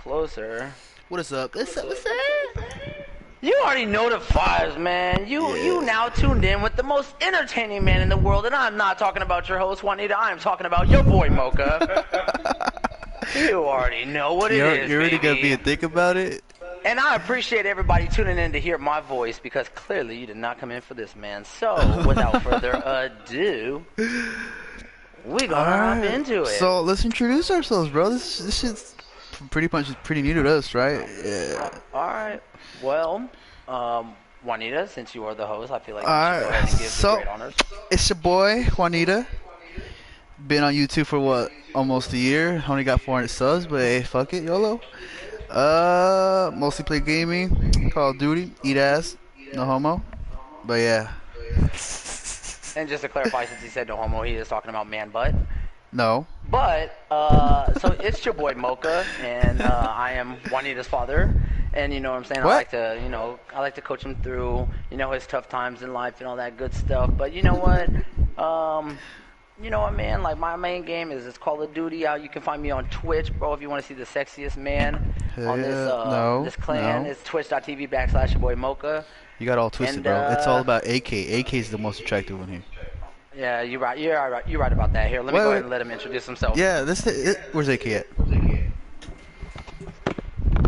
Closer. What is up? What's up? What's up? You already know the vibes, man. You now tuned in with the most entertaining man in the world, and I'm not talking about your host, Juanita. I'm talking about your boy, Mocha. You already know what it is, You're already baby. gonna be a think about it? And I appreciate everybody tuning in to hear my voice, because clearly you did not come in for this, man. So, without further ado, we gonna hop into it. So let's introduce ourselves, bro. This shit's pretty new to us, right? Yeah. Alright. Well, Juanita, since you are the host, I feel like you should go ahead and give the great honors. It's your boy, Juanita. Been on YouTube for what? Almost a year. Only got 400 subs, but hey, fuck it, YOLO. Mostly play gaming, Call of Duty, eat ass, no homo. But yeah. And just to clarify, since he said no homo, he is talking about man butt. No. But, so it's your boy Mocha, and I am Juanita's father. And you know what I'm saying? What? I like to coach him through, his tough times in life and all that good stuff. But you know what? Man? Like, my main game is Call of Duty. You can find me on Twitch, bro, if you want to see the sexiest man on this clan. It's twitch.tv/your boy Mocha. You got all twisted, bro. It's all about AK. AK is the most attractive one here. Yeah, you're right. You're right about that. Here, let me go ahead and let him introduce himself. Yeah, where's AK at?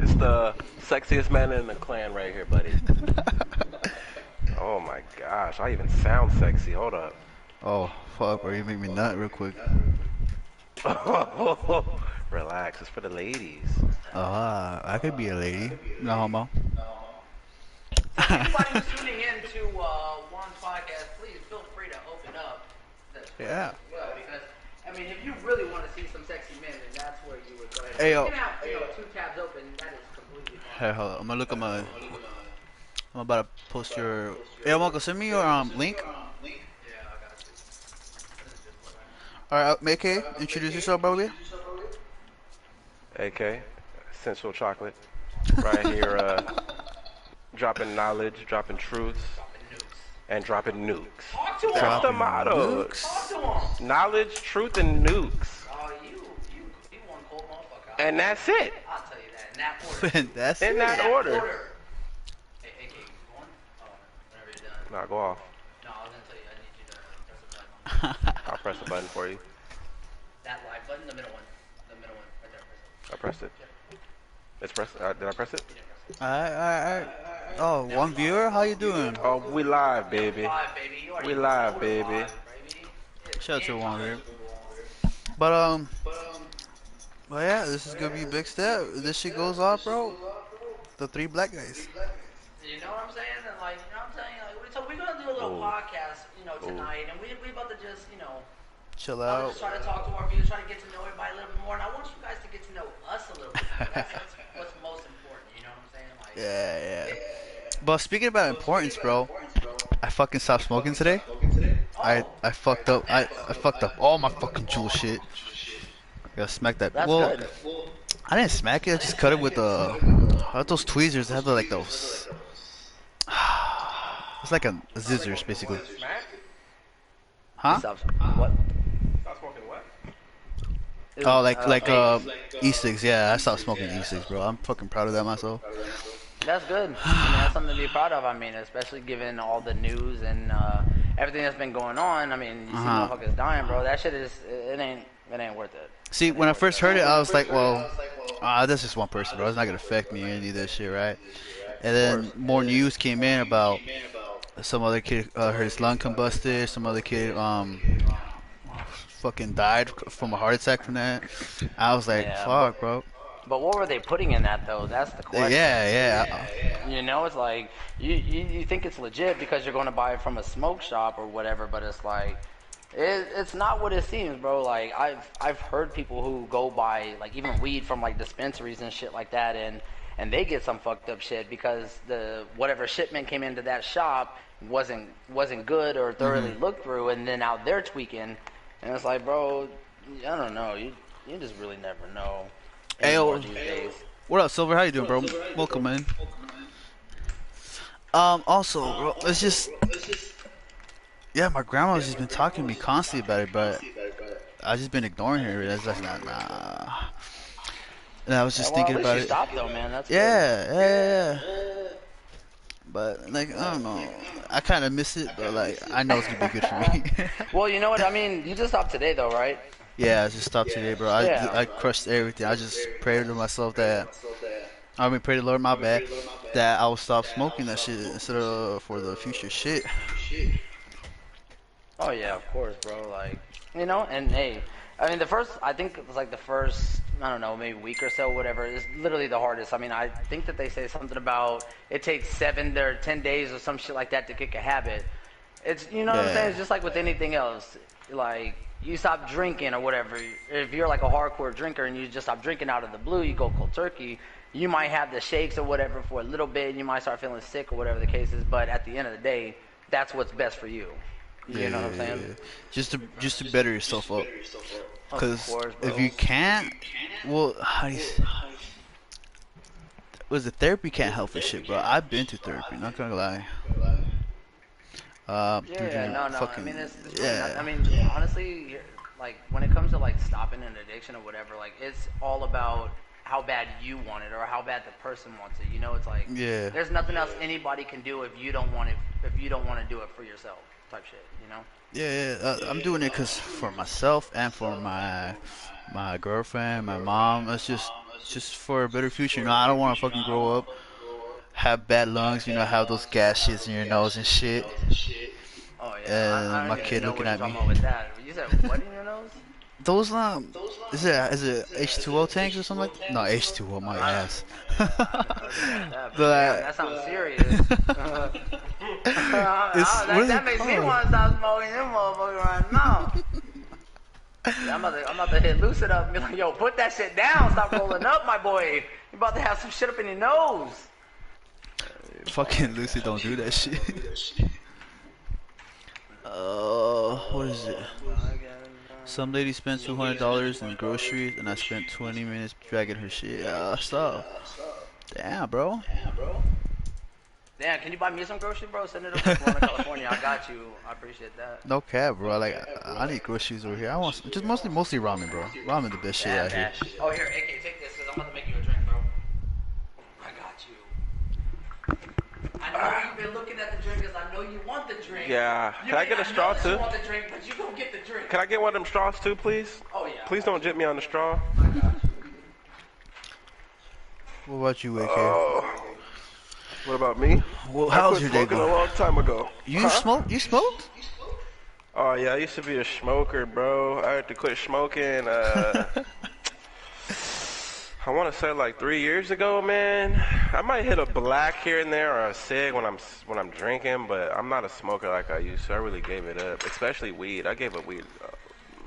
It's the sexiest man in the clan right here, buddy. Oh my gosh, I even sound sexy. Hold up. Oh, fuck, bro. You make me nut real quick. Relax, it's for the ladies. I could be a lady. No homo. Anybody who's tuning in to Juan's podcast, please feel free to open up. Yeah. Well, because if you really want to see some sexy men, then that's where you would go ahead. Hey, yo. You can have 2 tabs open. That is completely fine. Hey, hold on. I'm gonna look at my. I'm about to post your. Hey, Marco, send me your link. Yeah, I got you. All right, AK, introduce yourself, bro. AK, Essential Chocolate. Right here, dropping knowledge, dropping truths, and dropping nukes. Talk to him. That's the motto. Talk to him. Knowledge, truth, and nukes. Oh, you one cold motherfucker. And that's it. I'll tell you that in that order. That's In that order. Hey, AK, you going? Oh, whenever you're done. Now go off. No, I was gonna tell you, I need you to press a button. I'll press the button for you. That live button, the middle one. The middle one, right there. I pressed it. It's pressed. Did I press it? Alright. Oh, one viewer? How you doing? Oh, we live, baby. Live, baby. You already We know live, we're baby. live, baby. Shout out to one viewer. But well, yeah, this is gonna be a big step. This shit goes off, bro. The 3 black guys. You know what I'm saying? And like, you know what I'm saying? Like, so we're gonna do a little podcast, tonight, and we about to just, Chill I'll out. just try to talk to our viewers, try to get to know everybody a little bit more, and I want you guys to get to know us a little bit more. That's what's most important, you know what I'm saying? Like, Yeah. But speaking about importance, bro, I fucking stopped smoking today. I fucked up. I fucked up all my fucking jewel shit. Gotta smack that. That's well, good. I didn't smack it. I just cut it with those tweezers. They have like those. It's like a scissors, basically. Smack? Huh? Stop. What? Stop smoking what? Oh, like e-cigs. Yeah, I stopped smoking e-cigs, bro. I'm fucking proud of that myself. That's good. That's something to be proud of. Especially given all the news and everything that's been going on. You see motherfuckers dying, bro. That shit it ain't worth it. See, when I first heard it, I was like, well, that's just one person, bro. It's not gonna affect me or any of this shit, right? And then more news came in about some other kid heard his lung combusted. Some other kid fucking died from a heart attack from that. I was like, Yeah, fuck, bro. But what were they putting in that though? That's the question. Yeah. It's like you think it's legit because you're going to buy it from a smoke shop or whatever, but it's like it's not what it seems, bro. Like I've heard people who go buy like even weed from like dispensaries and shit like that, and they get some fucked up shit because the whatever shipment came into that shop wasn't good or thoroughly looked through, and then out there tweaking, and it's like, bro, I don't know. You just really never know. Hey, These days. what up, Silver? How you doing, bro? Welcome, man. Also, bro, it's just, yeah, my grandma's just been talking to me constantly about it, but I just been ignoring her. That's not, nah. And I was just Well, at thinking least about you it. stopped though, man. That's good. Yeah. But like I don't know, I kind of miss it, but like I know it's gonna be good for me. Well, you know what I mean. You just stopped today, though, right? Yeah, I just stopped today, bro. Yeah. I crushed everything. I just prayed to myself that pray to Lord, my bad, that I will stop smoking that shit instead of for the future shit. Oh yeah, of course, bro. Like, you know, and hey, I mean, I think it was like the first, I don't know, maybe week or so, whatever, is literally the hardest. I mean, I think that they say something about it takes 7 or 10 days or some shit like that to kick a habit. It's, you know what I'm saying? It's just like with anything else. Like, you stop drinking or whatever. If you're like a hardcore drinker and you just stop drinking out of the blue, you go cold turkey. You might have the shakes or whatever for a little bit. You might start feeling sick or whatever the case is. But at the end of the day, that's what's best for you. You know what I'm saying? Yeah. Just to better yourself up. Because course, bro. if you can't, well, how do you was the therapy can't help with shit, bro. I've been to therapy, not gonna lie. No. Fucking, I mean, it's really not, I mean, honestly, like when it comes to like stopping an addiction or whatever, like it's all about how bad you want it or how bad the person wants it. You know, it's like there's nothing else anybody can do if you don't want it. If you don't want to do it for yourself, type shit. You know? I'm doing it cause for myself and for my girlfriend, my mom. It's just for a better future. You know, I don't want to fucking grow up, have bad lungs. You know, have those gas shits in your nose and shit. Oh yeah. And my kid looking at me. With that. You said what in your nose? Those is it H2O tanks or something like that? No, H2O, my ass. That sounds serious. That makes me want to stop smoking them motherfuckers right now. Yeah, I'm about to hit Lucid up and be like, yo, put that shit down. Stop rolling up, my boy. You about to have some shit up in your nose. Fucking Lucy don't do that shit. What is it? Some lady spent $200 in groceries, and I spent 20 minutes dragging her shit. Stop. Damn, bro. Damn, can you buy me some groceries, bro? Send it over to California. I got you. I appreciate that. No cap, bro. Like, I need groceries over here. I want just mostly ramen, bro. Ramen the best shit out here. Oh, here, AK, take this, because I'm about to make you a drink, bro. I got you. I know you've been looking at the drink because I know you want the drink. Yeah. Can I get a straw too? You want the drink, but you go get the drink. Can I get one of them straws too, please? Oh yeah. Please don't jip me on the straw. I got you. What about you, AK? What about me? Well, how's your day I quit smoking going? a long time ago. You smoke? You smoked? Oh yeah, I used to be a smoker, bro. I had to quit smoking. I want to say like 3 years ago, man. I might hit a black here and there or a cig when I'm drinking, but I'm not a smoker like I used to. I really gave it up, especially weed. I gave up weed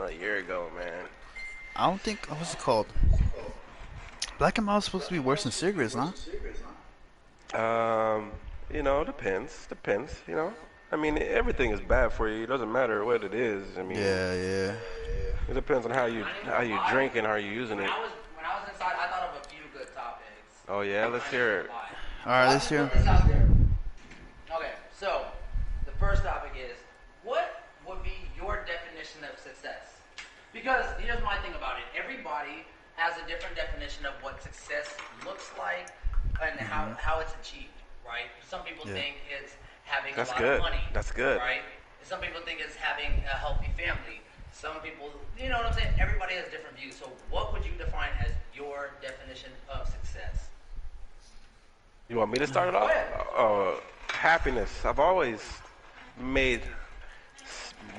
a year ago, man. I don't think. What's it called? Black and mild is supposed to be worse than cigarettes, huh? You know, depends. You know, I mean, everything is bad for you. It doesn't matter what it is. I mean, Yeah. It depends on how you drink and how you using it. When I was inside, I thought of a few good topics. Oh yeah, let's hear it. All right, let's hear. Okay, so the first topic is, what would be your definition of success? Because here's my thing about it. Everybody has a different definition of what success looks like and how it's achieved, right? Some people think it's having a lot of money. That's good. Right? Some people think it's having a healthy family. Some people, you know what I'm saying? Everybody has different views. So what would you define as your definition of success? You want me to start it off? Happiness. I've always made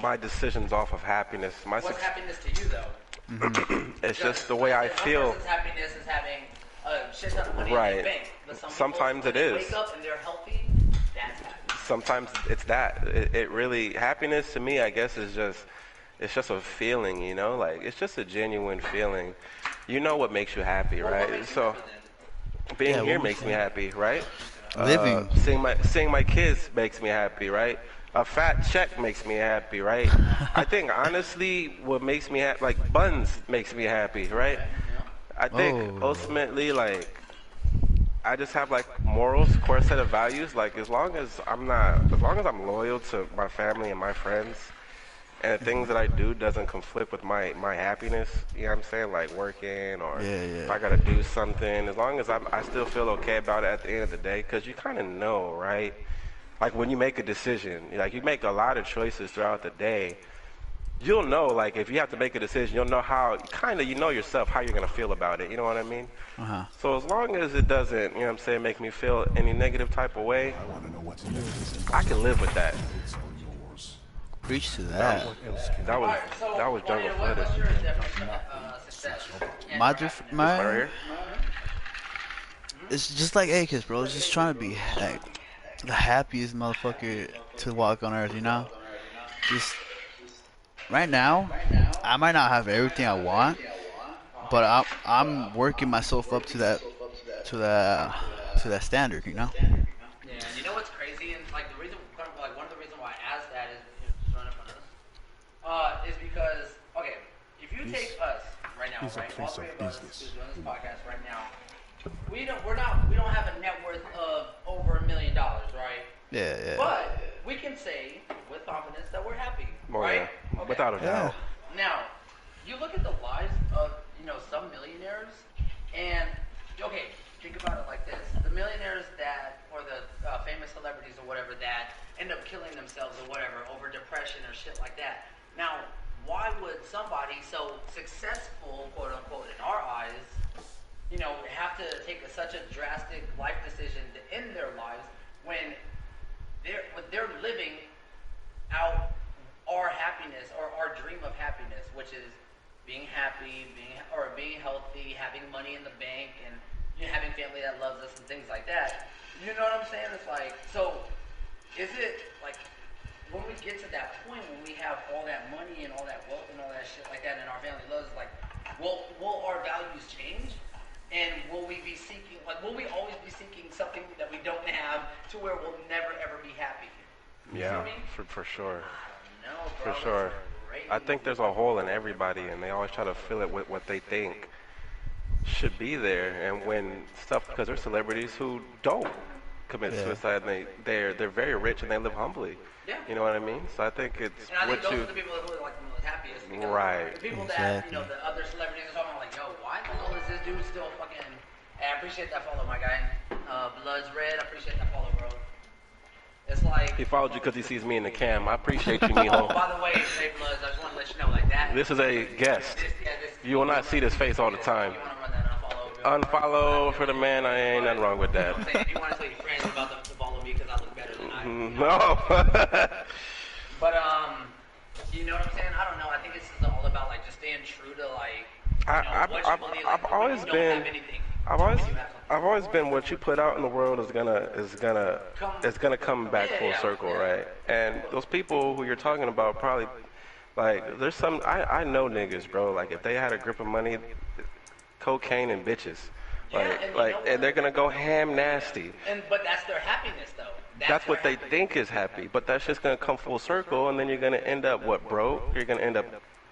my decisions off of happiness. What's happiness to you, though? It's just the way I feel. One person's happiness is having a shit ton of money in the bank. But Sometimes it is. Wake up and they're healthy. That's happiness. Sometimes it's that. It really, happiness to me, I guess, is just a feeling, you know? Like, it's just a genuine feeling. You know what makes you happy, right? So, being here makes me happy, right? Living. Seeing my kids makes me happy, right? A fat check makes me happy, right? I think, honestly, what makes me happy, like, buns makes me happy, right? I think, ultimately, like, I just have, like, morals, core set of values. Like, as long as I'm loyal to my family and my friends, and the things that I do doesn't conflict with my happiness, you know what I'm saying? Like working or if I gotta do something, as long as I still feel okay about it at the end of the day, because you kind of know, right? Like when you make a decision, like you make a lot of choices throughout the day, you'll know, like if you have to make a decision, you'll know how, kind of, you know yourself how you're gonna feel about it, you know what I mean? So as long as it doesn't, you know what I'm saying, make me feel any negative type of way, I can live with that. Preach to that. That was jungle footage. What's your definition of success? My Right here? it's just like Akis, bro. It's just trying to be like the happiest motherfucker to walk on earth, you know? Just right now, I might not have everything I want, but I'm working myself up to that standard, you know? Yeah, you know what's crazy, and like the reason, like one of the reasons why I asked that is showing up on us, is because okay, if you take us right now, right, all three of us who's doing this podcast right now, we don't have a net worth of over $1 million, right? Yeah. But we can say with confidence that we're happy, right? Yeah. Okay. Without a doubt. Now, you look at the lives of some millionaires, and okay, think about it like this: the millionaires that, or the famous celebrities or whatever that end up killing themselves or whatever over depression or shit like that. Now, why would somebody so successful, quote unquote, in our eyes, have to take such a drastic life decision to end their lives when they're living out our happiness or our dream of happiness, which is being happy, being healthy, having money in the bank, and having family that loves us and things like that. You know what I'm saying? It's like, so is it like when we get to that point when we have all that money and all that wealth and all that shit like that, and our family loves, like, will our values change? And will we be seeking, like, will we always be seeking something that we don't have to where we'll never ever be happy? Yeah, for sure. No, bro, for sure. I think there's a hole in everybody, and they always try to fill it with what they think should be there. And when stuff, because there's celebrities who don't commit suicide, and they're very rich and they live humbly. Yeah. You know what I mean? So I think it's and I think those are the people that are like the most happiest. Right. The people that, the other celebrities are talking like, yo, why the hell is this dude still fucking... Hey, I appreciate that follow, my guy. Blood's red, I appreciate that follow, bro. It's like... He followed you because he sees me in the cam. I appreciate you, mijo. By the way, hey, Bloods, I just want to let you know, like that... This is a guest. You will not see this face all the time. You want to run that unfollow for the man, I ain't nothing wrong with that. If you want to tell your friends about them to follow me because I look better than I do. No. But, you know what I'm saying? I don't know. I think it's all about, like, just staying true to, like, I've always been what you put out in the world is gonna come back full circle, right? And those people who you're talking about probably, like, there's some, I know niggas, bro, like, if they had a grip of money, cocaine and bitches, and they're gonna go ham nasty. But that's their happiness, though. That's what they think is happy, but that's just gonna come full circle, and then you're gonna end up broke? You're gonna end up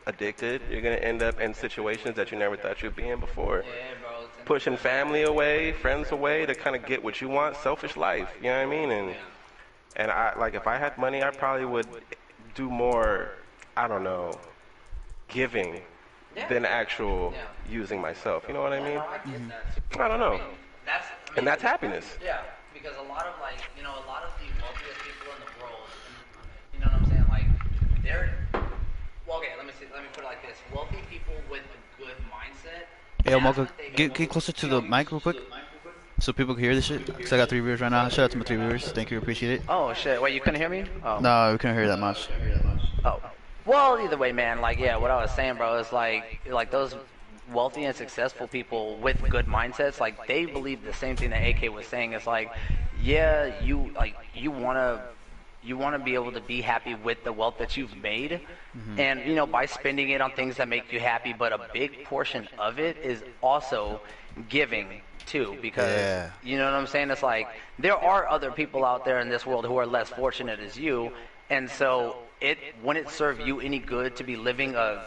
addicted. You're gonna end up in situations that you never thought you'd be in before. Yeah, bro. Pushing family away, friends away to kind of get what you want. Selfish life, you know what I mean? And I, like, if I had money, I probably would do more, I don't know, giving than actual using myself. You know what I mean? I don't know. And that's happiness. Yeah, because a lot of, like, a lot of the wealthiest people in the world, you know what I'm saying? Like, they're, well, okay, let me put it like this. Wealthy people with a good mindset. Hey, Mocha, get closer to the mic real quick, so people can hear this shit. Because I got 3 viewers right now. Shout out to my 3 viewers. Thank you, appreciate it. Oh, shit. Wait, you couldn't hear me? Oh. No, we couldn't hear that much. Oh. Well, either way, man, like, yeah, what I was saying, bro, is like those wealthy and successful people with good mindsets, like, they believe the same thing that AK was saying. It's like, yeah, you want to be able to be happy with the wealth that you've made, and by spending it on things that make you happy, but a big portion of it is also giving too, because you know what I'm saying? It's like there are other people out there in this world who are less fortunate as you, and so it wouldn't serve you any good to be living a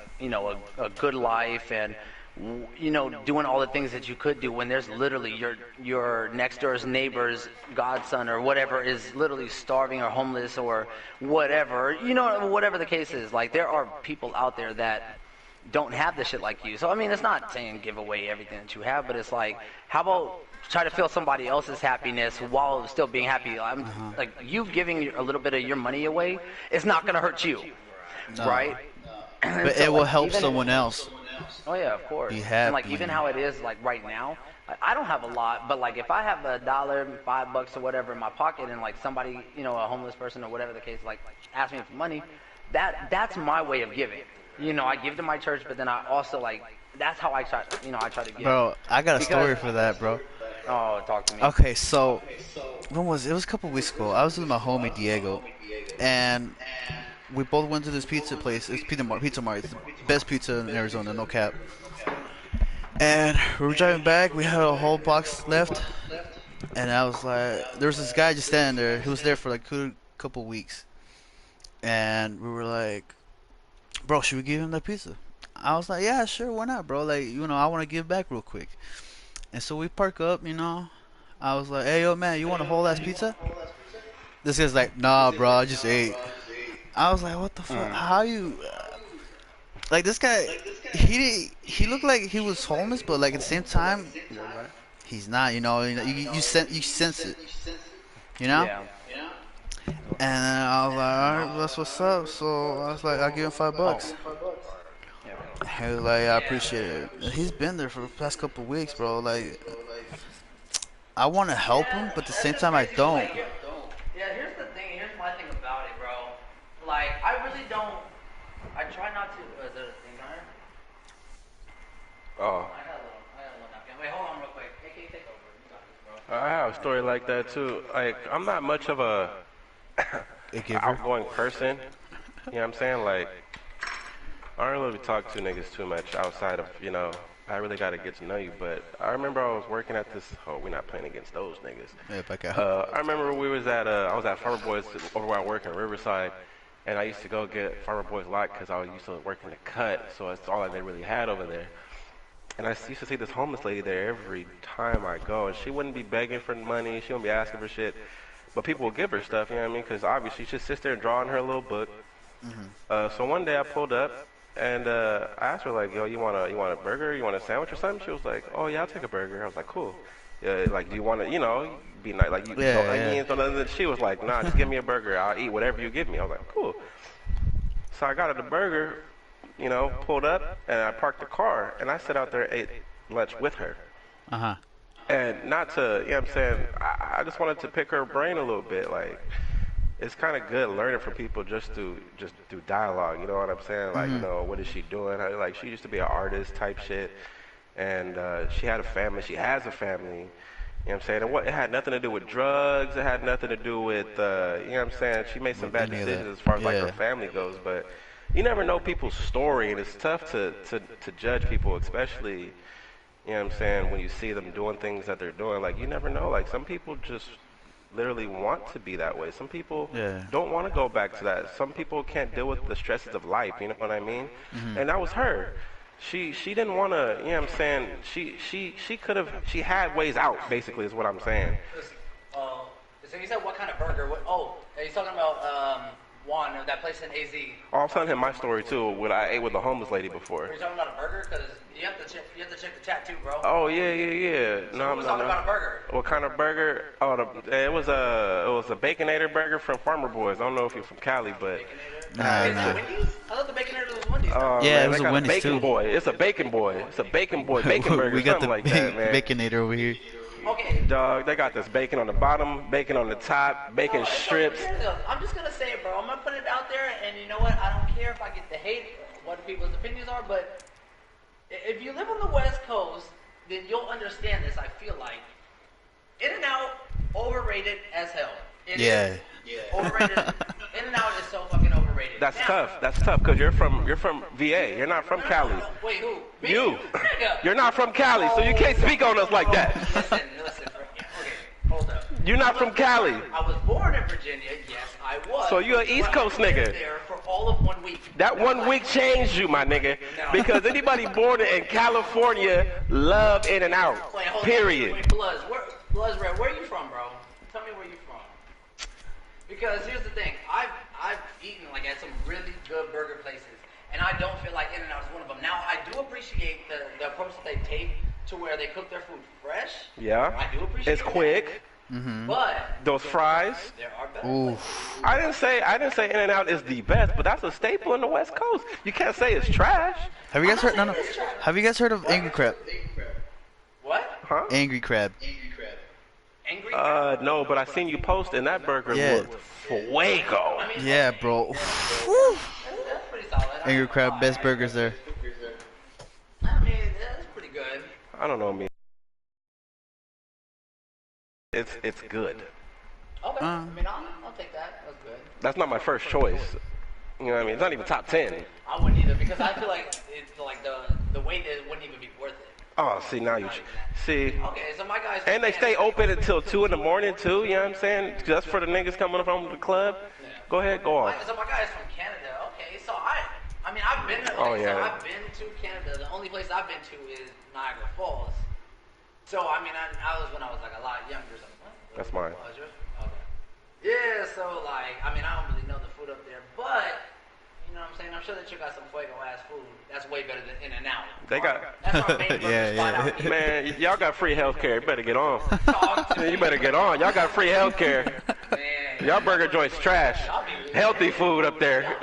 good life and you know, doing all the things that you could do when there's literally your next door's neighbor's godson or whatever is literally starving or homeless or whatever, you know, whatever the case is. Like, there are people out there that don't have the shit like you. So I mean, it's not saying give away everything that you have, but it's like, how about try to feel somebody else's happiness while still being happy? Like, you giving a little bit of your money away, it's not gonna hurt you, right? But so, it will like, help someone else. Oh yeah, of course. Be happy. And like, even how it is like right now, I don't have a lot, but like if I have $1, $5 or whatever in my pocket, and like somebody, you know, a homeless person or whatever the case, like asks me for money, that's my way of giving. You know, I give to my church, but then I also like, that's how I try. You know, I try to give. Bro, I got a story for that, bro. Oh, talk to me. Okay, so when was it? It was a couple weeks ago. I was with my homie Diego, and we both went to this pizza place. It's Pizza Mart. It's the best pizza in Arizona, no cap. And we were driving back. We had a whole box left, and I was like, there was this guy just standing there. He was there for like a couple weeks, and we were like, bro, should we give him that pizza? I was like, yeah, sure, why not, bro? Like, you know, I want to give back real quick. And so we park up, you know. I was like, hey, yo, man, you want a whole ass pizza? This guy's like, nah, bro, I just ate. I was like, what the fuck? How you? Like, this guy, he looked like he was homeless, but like at the same time, he's not. You know, you sense it. You know. Yeah. And I was like, all right, that's what's up. So I was like, I'll give him $5. He was like, I appreciate it. He's been there for the past couple of weeks, bro. Like, I want to help him, but at the same time, I don't. Yeah, here's the thing. Here's my thing about it, bro. Like, I really don't. I try not to. Is there a thing on here? Oh. I got a little napkin. Wait, hold on real quick. AK, take over. You got this, bro. I have a story like that too. Like, I'm not much of a outgoing person. You know what I'm saying? Like, I don't really talk to niggas too much outside of, you know, I really got to get to know you. But I remember I was working at this. Oh, we're not playing against those niggas. Yeah, back out. I remember we was at. I was at Farmer Boys over where I work in Riverside, and I used to go get Farmer Boys lot because I used to work in the cut, so that's all they really had over there. And I used to see this homeless lady there every time I go, and she wouldn't be begging for money. She wouldn't be asking for shit, but people would give her stuff. You know what I mean? Because obviously she just sits there and draw in her little book. So one day I pulled up. And I asked her, like, yo, you want a burger? You want a sandwich or something? She was like, oh, yeah, I'll take a burger. I was like, cool. Like, do you want to, you know, be nice? Like, you know, onions. She was like, nah, just give me a burger. I'll eat whatever you give me. I was like, cool. So I got her the burger, you know, pulled up, and I parked the car. And I sat out there and ate lunch with her. And not to, you know what I'm saying, I just wanted to pick her brain a little bit, like, it's kind of good learning from people just through dialogue, you know what I'm saying? Like, you know, what is she doing? Like, she used to be an artist type shit, and she had a family. She has a family, you know what I'm saying? And it had nothing to do with drugs. It had nothing to do with, you know what I'm saying? She made some bad decisions as far as, like, her family goes, but you never know people's story, and it's tough to judge people, especially, you know what I'm saying, when you see them doing things that they're doing. Like, you never know. Like, some people just literally want to be that way. Some people don't want to go back to that. Some people can't deal with the stresses of life, you know what I mean? And that was her. She didn't want to, you know what I'm saying? She could have, she had ways out, basically, is what I'm saying. So you said what kind of burger? He's talking about Juan, that place in AZ. Oh, I'm telling him my story too. What I ate with a homeless lady before. Are you talking about a burger? Because you have to check the chat too, bro. Oh yeah. So no, talking about a burger. What kind of burger? Oh, it was a Baconator burger from Farmer Boys. I don't know if you're from Cali, but. Nah. Wendy's? I thought the Baconator was Wendy's. Yeah, it was a Wendy's bacon too. Boy. It's a bacon boy. It's a bacon boy. Bacon burger. We got the like that, man. Baconator over here. Okay. Dog, they got this bacon on the bottom, bacon on the top, bacon strips. I'm just gonna say it, bro. I'm gonna put it out there, and you know what? I don't care if I get the hate, what people's opinions are, but if you live on the West Coast, then you'll understand this. I feel like In-N-Out overrated as hell. Yeah. Overrated. In-N-Out is so fucking overrated. That's tough. That's tough because you're from VA. You're not from Cali. No. Wait, who? Me? You. You're not from Cali, so you can't speak on us like that. Listen. Bro. Okay, hold up. You're not from Cali. I was born in Virginia. Yes, I was. So you're an East Coast nigga. There for all of 1 week. That 1 week changed you, my nigga. Because anybody born in California love In and Out. Period. Wait, Bloods, Red, where are you from, bro? Tell me where you from. Because here's the thing, I've eaten like at some really good burger places, and I don't feel like In and Out is one of them. Now I do appreciate the approach that they take to where they cook their food fresh. Yeah. I do appreciate it's quick. Mm-hmm. But those fries. There are better Oof. I didn't say In and Out is the best, but that's a staple in the West Coast. You can't say it's trash. Have you guys heard? No. Have you guys heard of Angry Crab? What? Huh? Angry Crab. Angry Crab? No, but I seen you post and that burger looked fuego. I mean, Yeah, bro. that's pretty solid. Angry Crab, best burgers there. I mean, that's pretty good. I don't know me. It's good. Okay. I mean, I'll take that. That's good. That's not my first choice. You know what I mean? It's not even top 10. I wouldn't either because I feel like it's like the wait it wouldn't even be worth it. Oh, see, now you see. Okay, so my guys. And they stay open until 2 in the morning too. You know what I'm saying? Just for the niggas coming from the club. Yeah. Go ahead, go off. So my guy's from Canada. Okay, so I mean I've been. So I've been to Canada. The only place I've been to is Niagara Falls. So I mean I was when I was like a lot younger. So, That's mine. Okay. Yeah, so like I mean I don't really know the food up there, but. You know what I'm saying? I'm sure that you got some fuego ass food. That's way better than In and Out. They got. That's our main burger spot out here. Man, y'all got free healthcare. You better get on. You better get on. Y'all got free healthcare. Y'all burger joints trash. Healthy food up there.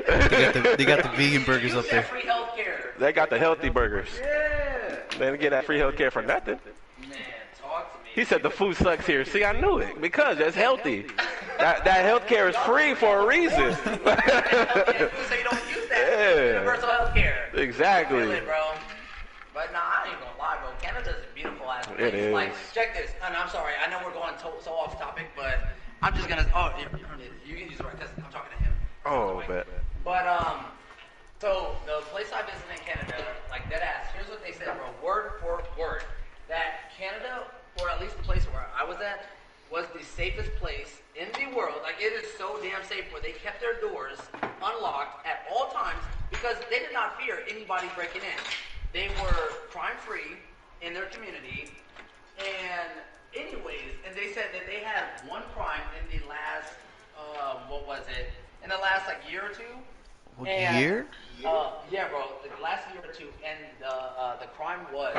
They got the vegan burgers up there. Free healthcare. They got the healthy burgers. Yeah. They didn't get that free healthcare for nothing. Man, talk to me. He said the food sucks here. See, I knew it because it's healthy. That healthcare is free for a reason. So you don't use that. Universal healthcare. Exactly. I feel it, bro. But nah, I ain't gonna lie, bro. Canada's a beautiful ass place. It is. Like, check this. And I'm sorry, I know we're going so off topic, but I'm just gonna. Oh, you can use it right because I'm talking to him. Oh, bet. But so the place I visited in Canada, like dead ass. Here's what they said, bro. Word for word, that Canada, or at least the place where I was at, was the safest place in the world. Like, it is so damn safe where they kept their doors unlocked at all times because they did not fear anybody breaking in. They were crime-free in their community. And anyways, and they said that they had one crime in the last, in the last, like, year or two. What And, year? Yeah, bro, the last year or two. And the crime was...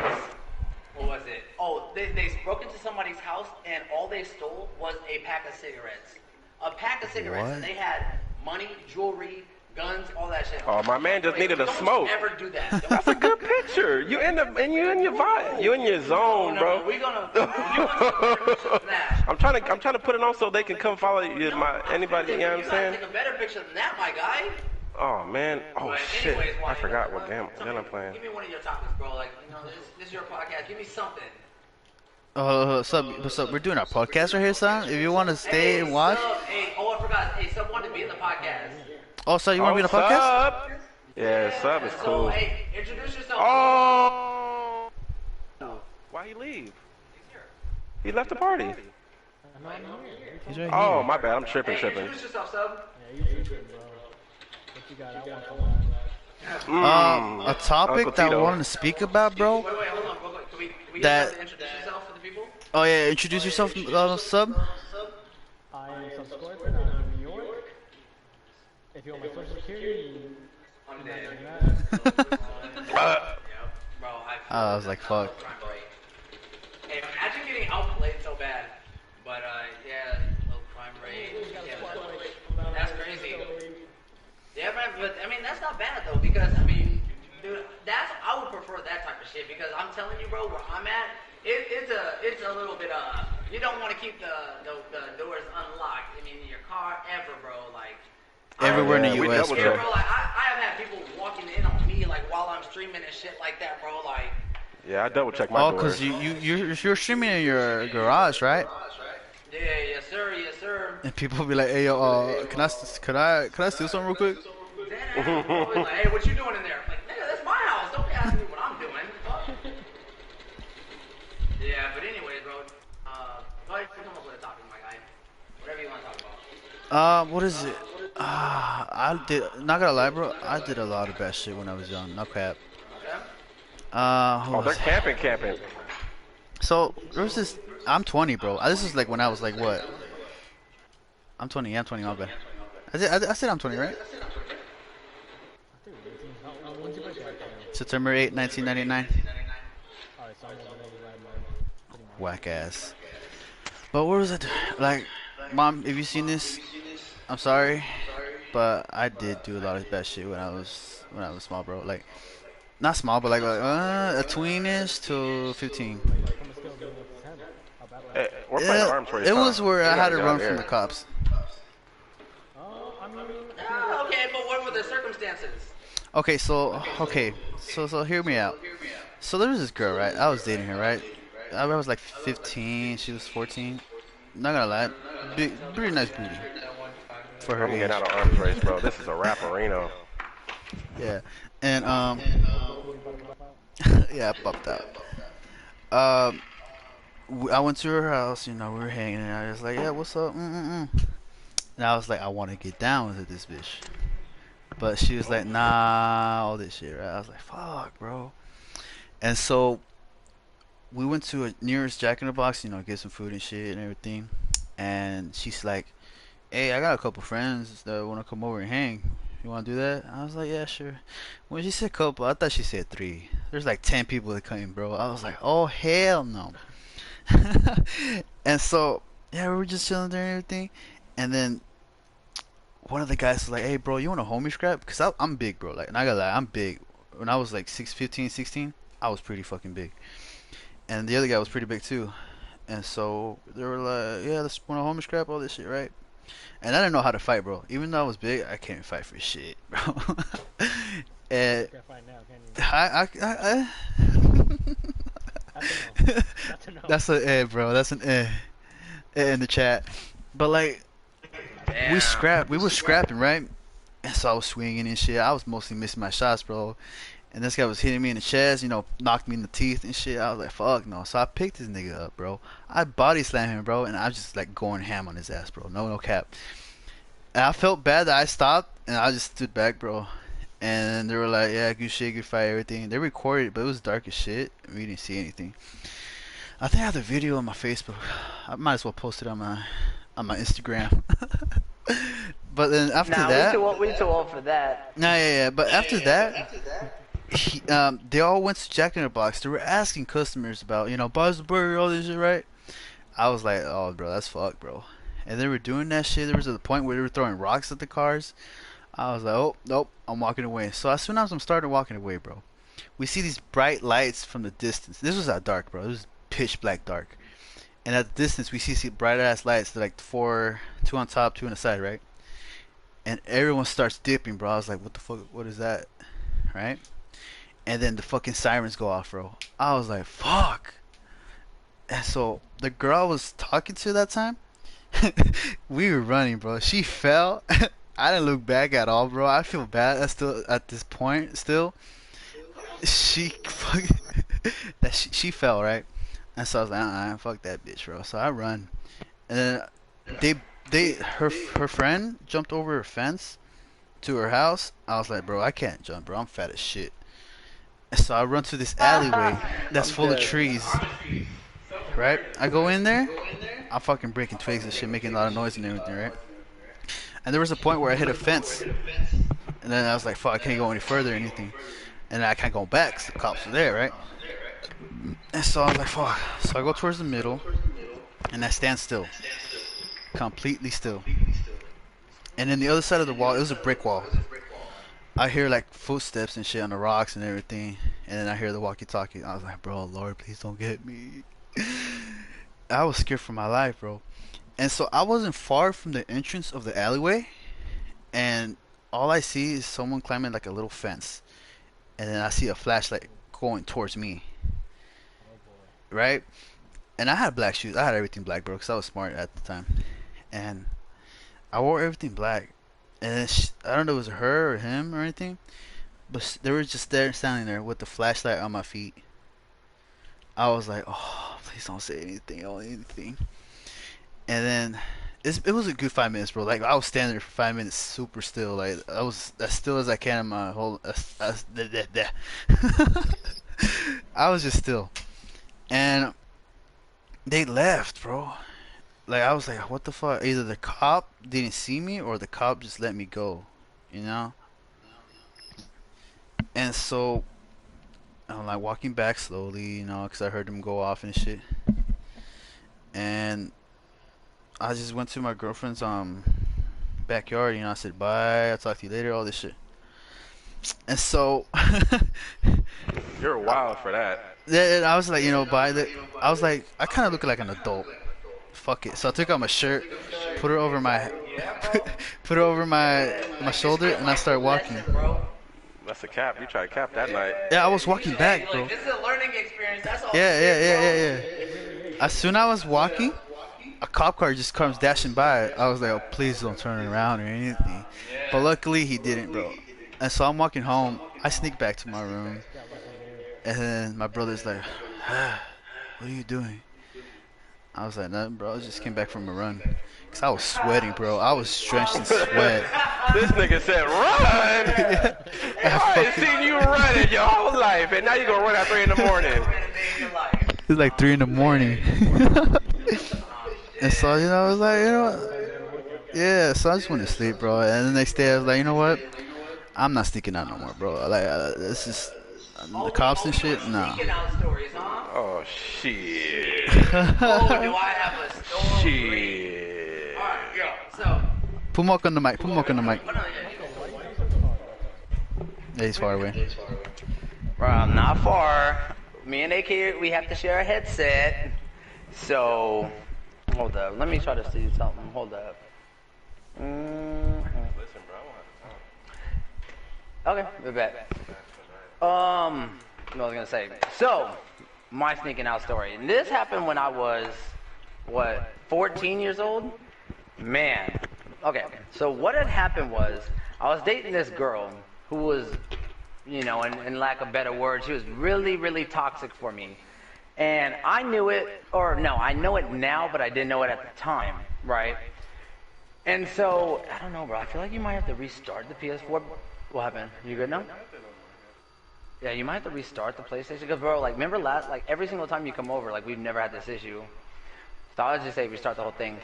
What was it? Oh, they broke into somebody's house and all they stole was a pack of cigarettes. A pack of cigarettes. What? And they had money, jewelry, guns, all that shit. Oh, my man just needed a Don't smoke. Never do that. That's a good picture. You in your vibe. You in your zone, bro. We're gonna. I'm trying to put it on so they can come follow you. Anybody, you know what I'm saying? Take a better picture than that, my guy. Oh man. Oh But shit. anyways, I Wally, forgot bro, what tell game me- I'm playing. Give me one of your topics, bro. Like, this is your podcast. Give me something. What's up? We're doing our podcast right here, son. If you want to stay and watch. Sub, I forgot. Hey, Sub wanted to be in the podcast. Oh, so you want to be in the podcast? Sub? Yeah, sub is So, cool. hey, introduce yourself. Oh. Why he leave? He's here. He left the party. He's right Oh, here. my bad. I'm tripping. Introduce yourself, Sub. A topic Uncle that I Tito. wanted to speak about, bro. Wait, hold on, real quick. Can we That- get you to introduce yourself for the people? Oh yeah, introduce yourself, sub. I am from Scorpion, I'm from New York. If you want my social security, I'm dead. Uh, Bro, I was like, fuck. crime rate. Hey, imagine getting outplayed so bad. But, yeah, low crime rate. Yeah, that's crazy. Yeah, man, but, I mean, that's not bad, though, because, I mean, dude, I would prefer that type of shit, because I'm telling you, bro, where I'm at, it's a little bit, you don't want to keep the doors unlocked, I mean, in your car, ever, bro, like. Everywhere in the we U.S., double Yeah, bro. bro, like, I have had people walking in on me, like, while I'm streaming and shit like that, bro, like. yeah, I double check my Oh, doors. cause you're streaming in your garage, right? Yeah, yes, sir. And people be like, hey yo, can I steal something real quick? Then bro, like, hey, what you doing in there? I'm like, nigga, that's my house. Don't be asking me what I'm doing. Fuck. Yeah, but anyways, bro. Go ahead and come up with a topic. What is it? I did. Not gonna lie, bro. I did a lot of bad shit when I was young. No cap. Okay. Who Oh, they're was it? camping. So there was this. I'm 20, bro. This is like when I was like what? I'm 20. Yeah, I'm 20. My bad. I said I'm 20, right? Dude, 18. When's your birthday actually? September 8, 1999. Alright, so I'm gonna ride mine. Pretty much. Whack ass. But what was it? Like, mom, if you seen this, I'm sorry, but I did do a lot of bad shit when I was small, bro. Like, not small, but like a tweenish to 15. Like from a scale of 0 to 10. How bad was Hey, it? we're playing Yeah, arms race. it Huh? was where We I had gotta to get run out of from here. the cops. I mean, Okay, but what were the circumstances? So hear me out. So there was this girl, right? I was dating her, right? I was like 15, she was 14. Not gonna lie, pretty nice booty for her I'm getting age. out of arms race, bro. This is a rapperino. Yeah, and booty about to pop out. yeah, I popped out. Um, I went to her house, we were hanging, and I was like, yeah, what's up? And I was like, I want to get down with this bitch. But she was like, nah, all this shit, right? I was like, fuck, bro. And so we went to a nearest Jack in the Box, get some food and shit and everything. And she's like, hey, I got a couple friends that want to come over and hang. You want to do that? I was like, yeah, sure. When she said couple, I thought she said 3. There's like 10 people that came, bro. I was like, oh, hell no. And so, yeah, we were just chilling there and everything. And then one of the guys was like, hey, bro, you want a homie scrap? Because I'm big, bro. Like, not gonna lie, I'm big. When I was like 15, 16, I was pretty fucking big. And the other guy was pretty big too. And so they were like, yeah, let's want a homie scrap, all this shit, right? And I didn't know how to fight, bro. Even though I was big, I can't fight for shit, bro. And Can't fight now, can you? That's a no. That's a no. that's an eh, bro. That's an eh. Eh in the chat. But like, we were scrapping, right? And so I was swinging and shit. I was mostly missing my shots, bro. And this guy was hitting me in the chest, knocked me in the teeth and shit. I was like, fuck no. So I picked this nigga up, bro. I body slammed him, bro, and I was just like going ham on his ass, bro. No cap. And I felt bad that I stopped, and I just stood back, bro. And they were like, yeah, good shit, good fight, everything. They recorded it, but it was dark as shit. We didn't see anything. I think I have the video on my Facebook. I might as well post it on my Instagram. But then after that, we too old for that. nah, yeah. But after that, they all went to Jack in the Box. They were asking customers about, buys the burger, all this shit, right? I was like, oh, bro, that's fucked, bro. And they were doing that shit. There was a point where they were throwing rocks at the cars. I was like, oh, nope, I'm walking away. So as soon as I'm starting walking away, bro, we see these bright lights from the distance. This was at dark, bro. It was pitch black dark. And at the distance, we see bright ass lights. They're like 2 on top, 2 on the side, right? And everyone starts dipping, bro. I was like, what the fuck? What is that? Right? And then the fucking sirens go off, bro. I was like, fuck. And so the girl I was talking to that time, we were running, bro. She fell. I didn't look back at all, bro. I feel bad. At this point still. She fucking she fell, right? And so I was like, fuck that bitch, bro. So I run, and then her friend jumped over a fence to her house. I was like, bro, I can't jump, bro. I'm fat as shit. And so I run to this alleyway that's full of trees. Right? I go in there. I'm fucking breaking twigs and shit, making a lot of noise and everything, right? And there was a point where I hit a fence, and then I was like, fuck, I can't go any further or anything. And I can't go back 'cause the cops are there, right? And so I was like, fuck. So I go towards the middle, and I stand still. Completely still. And then the other side of the wall, it was a brick wall. I hear like footsteps and shit on the rocks and everything. And then I hear the walkie-talkie. I was like, bro, Lord, please don't get me. I was scared for my life, bro. And so I wasn't far from the entrance of the alleyway. And all I see is someone climbing like a little fence. And then I see a flashlight going towards me. Right? And I had black shoes. I had everything black, bro, because I was smart at the time. And I wore everything black. And I don't know if it was her or him or anything. But they were just there, standing there with the flashlight on my feet. I was like, oh, please don't say anything or anything. And then It was a good 5 minutes, bro. Like I was standing there for 5 minutes, super still. Like I was as still as I can in my whole. I was just still, and they left, bro. Like I was like, what the fuck? Either the cop didn't see me or the cop just let me go, you know. And so I'm like walking back slowly, you know, because I heard them go off and shit. And I just went to my girlfriend's backyard, you know. I said bye, I'll talk to you later, all this shit. And so You're wild for that. yeah, I was like, you know, I was like, I kind of look like an adult. Fuck it. So I took out my shirt, put it over my put it over my shoulder, and I started walking. That's a cap. You tried to cap that night. Yeah, I was walking back, bro. This is a learning experience. That's all. Yeah. As soon as I was walking, a cop car just comes dashing by. I was like, oh, please don't turn around or anything. But luckily he didn't, bro. And so I'm walking home. I sneak back to my room. And then my brother's like, what are you doing? I was like, nothing, bro. I just came back from a run. Because I was sweating, bro. I was drenched in sweat. This nigga said, run! I ain't seen you running your whole life, and now you gonna run at 3 in the morning. It was like 3 in the morning. And so, you know, I was like, you know what? Yeah, so I just went to sleep, bro. And the next day I was like, you know what? I'm not sneaking out no more, bro. Like, this is the cops and shit. Nah. Sneaking out stories, huh? Oh, shit. Oh, do I have a story? Shit. Alright, yo, so. Put Mock on the mic. Put Mock on the mic. Hold on, Yeah, he's far away. Bro, I'm not far. Me and AK, we have to share a headset. So, hold up. Let me try to see something. Hold up. Listen, bro, Okay, we're back. What I was gonna say. So, my sneaking out story. And this happened when I was, 14 years old? Man. Okay, so what had happened was, I was dating this girl who was, you know, in lack of better words, she was really, really toxic for me. And I knew it, or no, I know it now, but I didn't know it at the time, right? And so, I don't know, bro, I feel like you might have to restart the PS4. What happened? You good now? Yeah, you might have to restart the PlayStation, because, bro, like, remember every single time you come over, like, we've never had this issue. So I would just say restart the whole thing.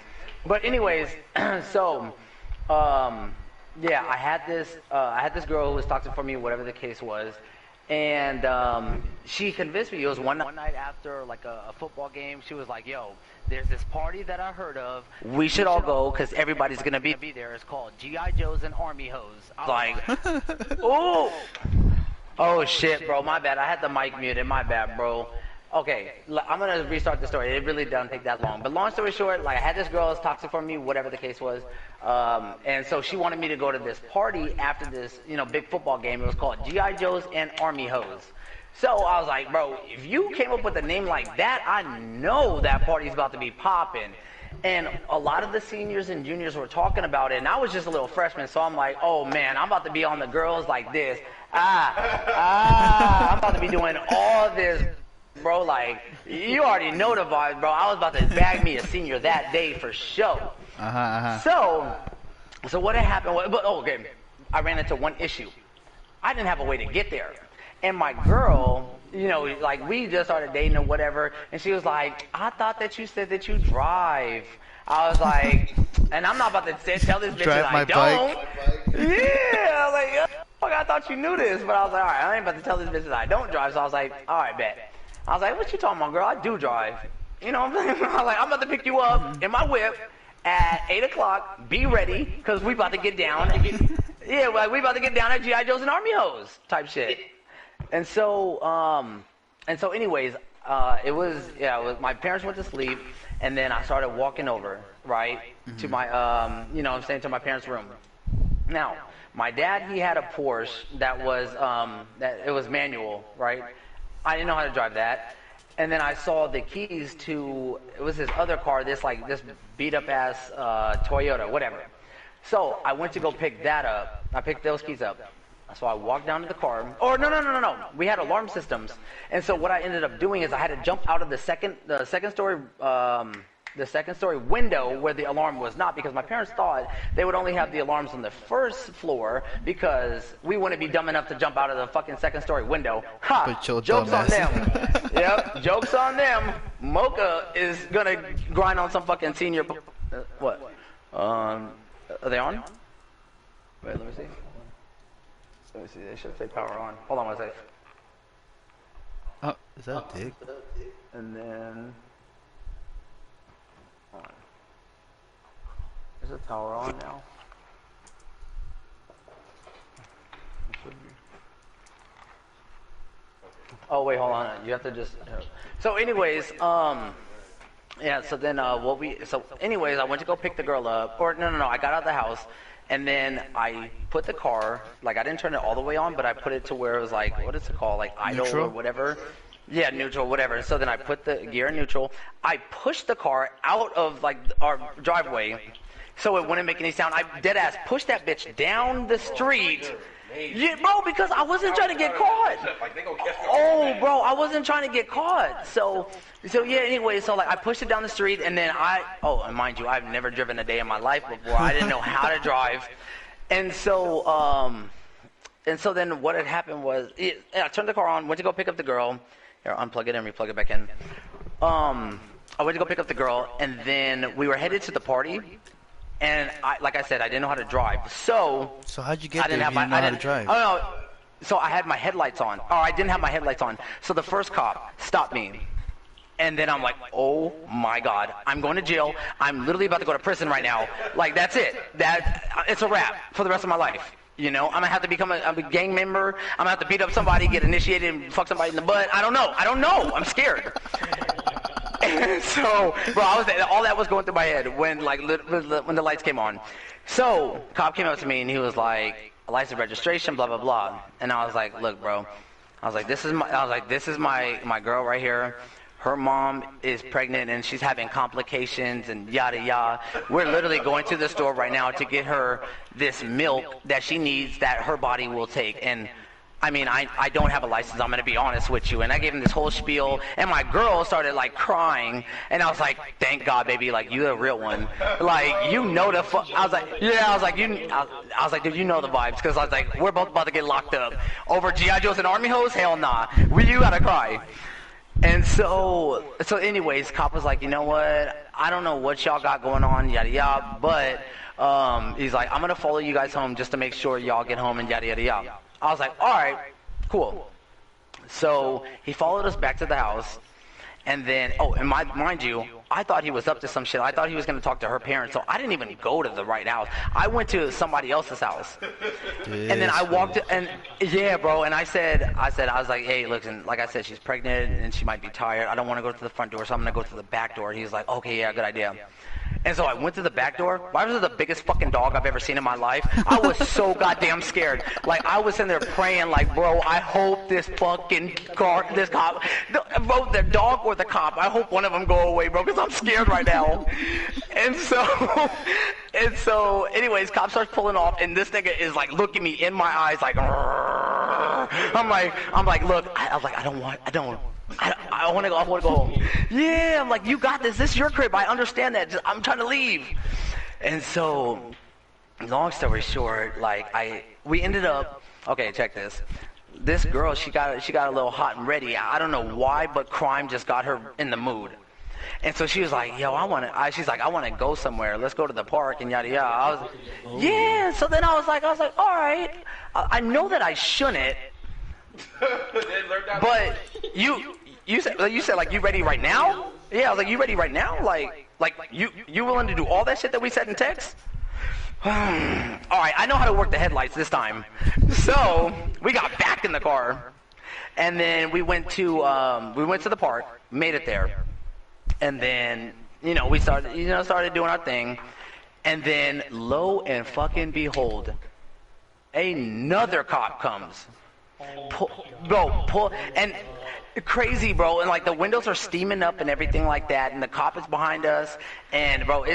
But anyways, so, yeah, I had this girl who was toxic for me, whatever the case was, and she convinced me. It was one night after like a football game. She was like, "Yo, there's this party that I heard of. We should all go because everybody's gonna be there. It's called GI Joes and Army Hose." I was like, "Ooh, oh shit, bro, my bad. I had the mic muted. My bad, bro." Okay, I'm gonna restart the story. It really doesn't take that long. But long story short, like I had this girl who was toxic for me, whatever the case was, and so she wanted me to go to this party after this, you know, big football game. It was called GI Joes and Army Hose. So I was like, bro, if you came up with a name like that, I know that party's about to be popping. And a lot of the seniors and juniors were talking about it, and I was just a little freshman, so I'm like, oh man, I'm about to be on the girls like this. I'm about to be doing all this. Bro, like, you already know the vibes, bro. I was about to bag me a senior that day for sure. So what had happened was, okay, I ran into one issue. I didn't have a way to get there. And my girl, you know, like, we just started dating or whatever, and she was like, I thought that you said that you drive. I was like, and I'm not about to tell this bitch that I don't. Yeah, I was like, fuck, I thought you knew this. But I was like, all right, I ain't about to tell this bitch that I don't drive. So I was like, all right, bet. I was like, what you talking about, girl? I do drive. You know what I'm saying? I was like, I'm about to pick you up in my whip at 8 o'clock. Be ready, because we about to get down. Yeah, like, we about to get down at G.I. Joe's and Army Hose type shit. And so anyways, it was my parents went to sleep, and then I started walking over, right, to my, you know what I'm saying, to my parents' room. Now, my dad, he had a Porsche that was, it was manual, right? I didn't know how to drive that. And then I saw the keys to, it was this other car, this beat up ass Toyota, whatever. So I went to go pick that up. I picked those keys up. So I walked down to the car. Or no. We had alarm systems. And so what I ended up doing is I had to jump out of the second story the second story window where the alarm was not, because my parents thought they would only have the alarms on the first floor because we wouldn't be dumb enough to jump out of the fucking second story window. Ha! Joke's on them. Yep, joke's on them. Mocha is gonna grind on some fucking senior. What? Are they on? Wait, let me see. Let me see. They should say power on. Hold on one second. Oh, is that a dick? And then. Hold on. Is the tower on now? It should be. Oh wait, hold on. You have to just. So, anyways, yeah. So then, anyways, I went to go pick the girl up, or no. I got out of the house, and then I put the car. Like, I didn't turn it all the way on, but I put it to where it was like, what is it called, like idle neutral? Or whatever. Yeah, neutral, whatever. So then I put the gear in neutral. I pushed the car out of like our driveway, so it wouldn't make any sound. I dead ass pushed that bitch down the street. Yeah, bro, because I wasn't trying to get caught. Oh, bro, I wasn't trying to get caught. So yeah, anyway, so like I pushed it down the street, and then and mind you, I've never driven a day in my life before. I didn't know how to drive. And so then what had happened was, I turned the car on, went to go pick up the girl. Here, unplug it and replug it back in. I went to go pick up the girl, and then we were headed to the party. And like I said, I didn't know how to drive. So how'd you get there if you didn't know how to drive? Oh, no. So I had my headlights on. Or I didn't have my headlights on. So the first cop stopped me. And then I'm like, oh my God, I'm going to jail. I'm literally about to go to prison right now. Like, that's it. It's a wrap for the rest of my life. You know, I'm going to have to become a gang member. I'm going to have to beat up somebody, get initiated, and fuck somebody in the butt. I don't know. I'm scared. And so, bro, all that was going through my head when the lights came on. So, cop came up to me and he was like, license registration, blah blah blah. And I was like, look, bro, this is my girl right here. Her mom is pregnant and she's having complications and yada yada. We're literally going to the store right now to get her this milk that she needs that her body will take. And I mean, I don't have a license, I'm going to be honest with you. And I gave him this whole spiel, and my girl started, like, crying. And I was like, thank God, baby, like, you the real one. Like, you know the I was like, yeah, I was like, dude, you know the vibes. Because I was like, we're both about to get locked up. Over G.I. Joes and Army Hose? Hell nah. You got to cry. And so anyways, cop was like, you know what? I don't know what y'all got going on, yada yada. But he's like, I'm going to follow you guys home just to make sure y'all get home and yada yada yada. I was like, all right, cool. So he followed us back to the house, and then, mind you, I thought he was up to some shit. I thought he was going to talk to her parents, so I didn't even go to the right house. I went to somebody else's house, and then I walked, and yeah, bro, and I was like, hey, listen, like I said, she's pregnant, and she might be tired. I don't want to go to the front door, so I'm going to go to the back door. He's like, okay, yeah, good idea. And so I went to the back door. I was the biggest fucking dog I've ever seen in my life. I was so goddamn scared. Like, I was in there praying, like, bro, I hope this cop, bro, the dog or the cop, I hope one of them go away, bro, because I'm scared right now. And so, anyways, cop starts pulling off, and this nigga is, like, looking me in my eyes, like, I'm like, look, I was like, I want to go home. Yeah, I'm like, you got this. This is your crib. I understand that. I'm trying to leave. And so, long story short, like, we ended up. Okay, check this. This girl, she got a little hot and ready. I don't know why, but crime just got her in the mood. And so she was like, yo, I want to go somewhere. Let's go to the park and yada yada. I was, yeah. So then I was like, all right. I know that I shouldn't. But you said like, you ready right now? Yeah, I was like, you ready right now? Like you willing to do all that shit that we said in text? All right, I know how to work the headlights this time. So we got back in the car, and then we went to the park, made it there, and then we started doing our thing, and then lo and fucking behold, another cop comes. Pull, and crazy, bro, and like the windows are steaming up and everything like that, and the cop is behind us, and bro,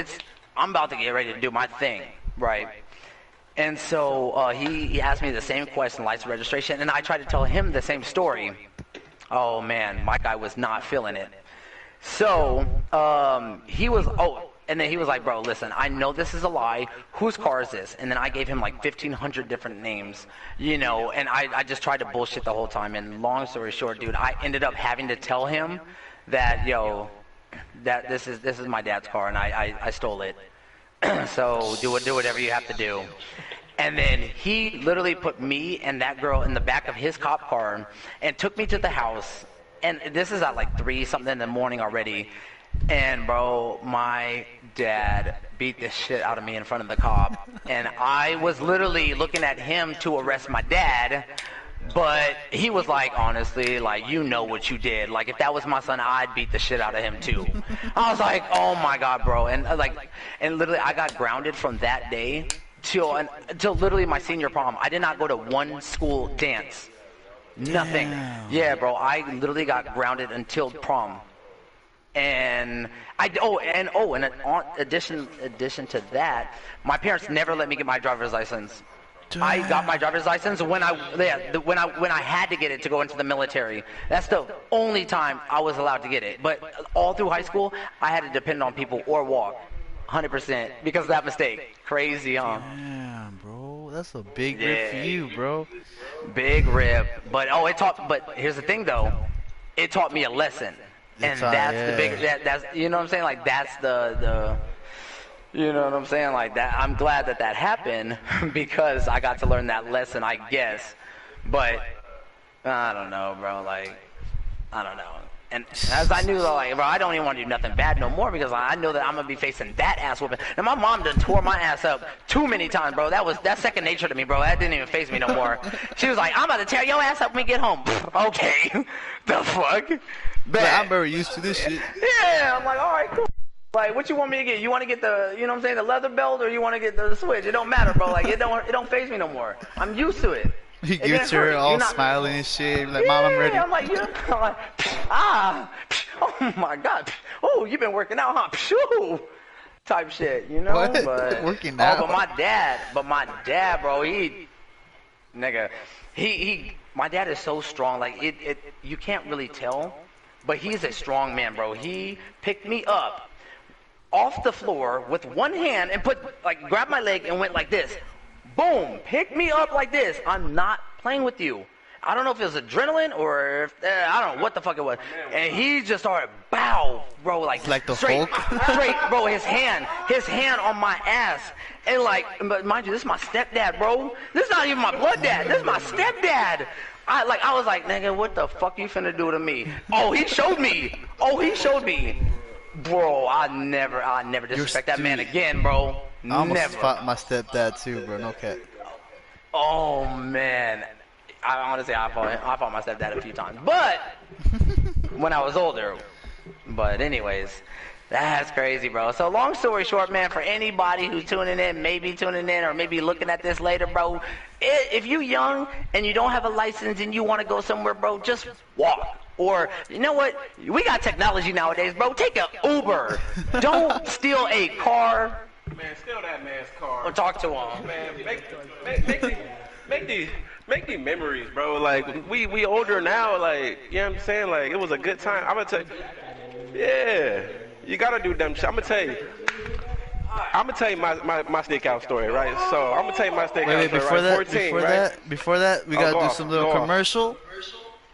I'm about to get ready to do my thing, right? And so he asked me the same question, license registration, and I tried to tell him the same story. Oh man, my guy was not feeling it. So, he was, and then he was like, bro, listen, I know this is a lie. Whose car is this? And then I gave him like 1,500 different names, you know, and I just tried to bullshit the whole time. And long story short, dude, I ended up having to tell him that, yo, that this is my dad's car, and I stole it. So do whatever you have to do. And then he literally put me and that girl in the back of his cop car and took me to the house. And this is at like 3-something in the morning already. And bro, my dad beat the shit out of me in front of the cop. And I was literally looking at him to arrest my dad. But he was like, honestly, like, you know what you did. Like, if that was my son, I'd beat the shit out of him too. I was like, oh my God, bro. And literally I got grounded from that day till literally my senior prom. I did not go to one school dance. Nothing. Damn. Yeah, bro. I literally got grounded until prom. And in addition to that, my parents never let me get my driver's license. Damn. I got my driver's license when I had to get it to go into the military. That's the only time I was allowed to get it. But all through high school, I had to depend on people or walk, 100%, because of that mistake. Crazy, huh? Damn, bro, that's a big rip for you, bro. Big rip. But But here's the thing, though. It taught me a lesson, and that's the big. That's you know what I'm saying. Like that's the. You know what I'm saying? Like that. I'm glad that happened because I got to learn that lesson, I guess. But I don't know, bro. Like I don't know. And as I knew, like, bro, I don't even want to do nothing bad no more because I know that I'm gonna be facing that ass whooping. And my mom done tore my ass up too many times, bro. That's second nature to me, bro. That didn't even face me no more. She was like, I'm about to tear your ass up when we get home. Okay, the fuck. But I'm very used to this shit. Yeah, I'm like, all right, cool. Like, what you want me to get? You want to get the, you know what I'm saying, the leather belt, or you want to get the switch? It don't matter, bro. Like, it don't faze me no more. I'm used to it. You get to her all smiling and shit. Like, Mom, I'm ready. I'm like, oh my God. Oh, you've been working out, huh? Phew. Type shit, you know? What? But, Working out? But my dad, bro, my dad is so strong. Like, you can't really tell, but he's a strong man, bro. He picked me up off the floor with one hand and grabbed my leg and went like this. Boom! Pick me up like this. I'm not playing with you. I don't know if it was adrenaline or if, I don't know what the fuck it was. And he just started bro, like the straight, Hulk? straight, bro. His hand on my ass. And but mind you, this is my stepdad, bro. This is not even my blood dad. This is my stepdad. I was like, nigga, what the fuck you finna do to me? Oh, he showed me. Bro, I never disrespect that man again, bro. I almost fought my stepdad too, bro. No cap. Oh man, I fought my stepdad a few times, but when I was older. But anyways, that's crazy, bro. So long story short, man, for anybody who's tuning in, or maybe looking at this later, bro, if you young and you don't have a license and you want to go somewhere, bro, just walk. Or, you know what? We got technology nowadays, bro. Take an Uber. Don't steal a car. Man, steal that man's car. Or talk to him. Man, make these memories, bro. Like, we older now, like, you know what I'm saying? Like, it was a good time. I'm gonna tell you, yeah, you gotta do them shit. I'm gonna tell you my sneak out story, right? So, I'm gonna tell you my sneak out story, right? Before that, we gotta do some little commercial.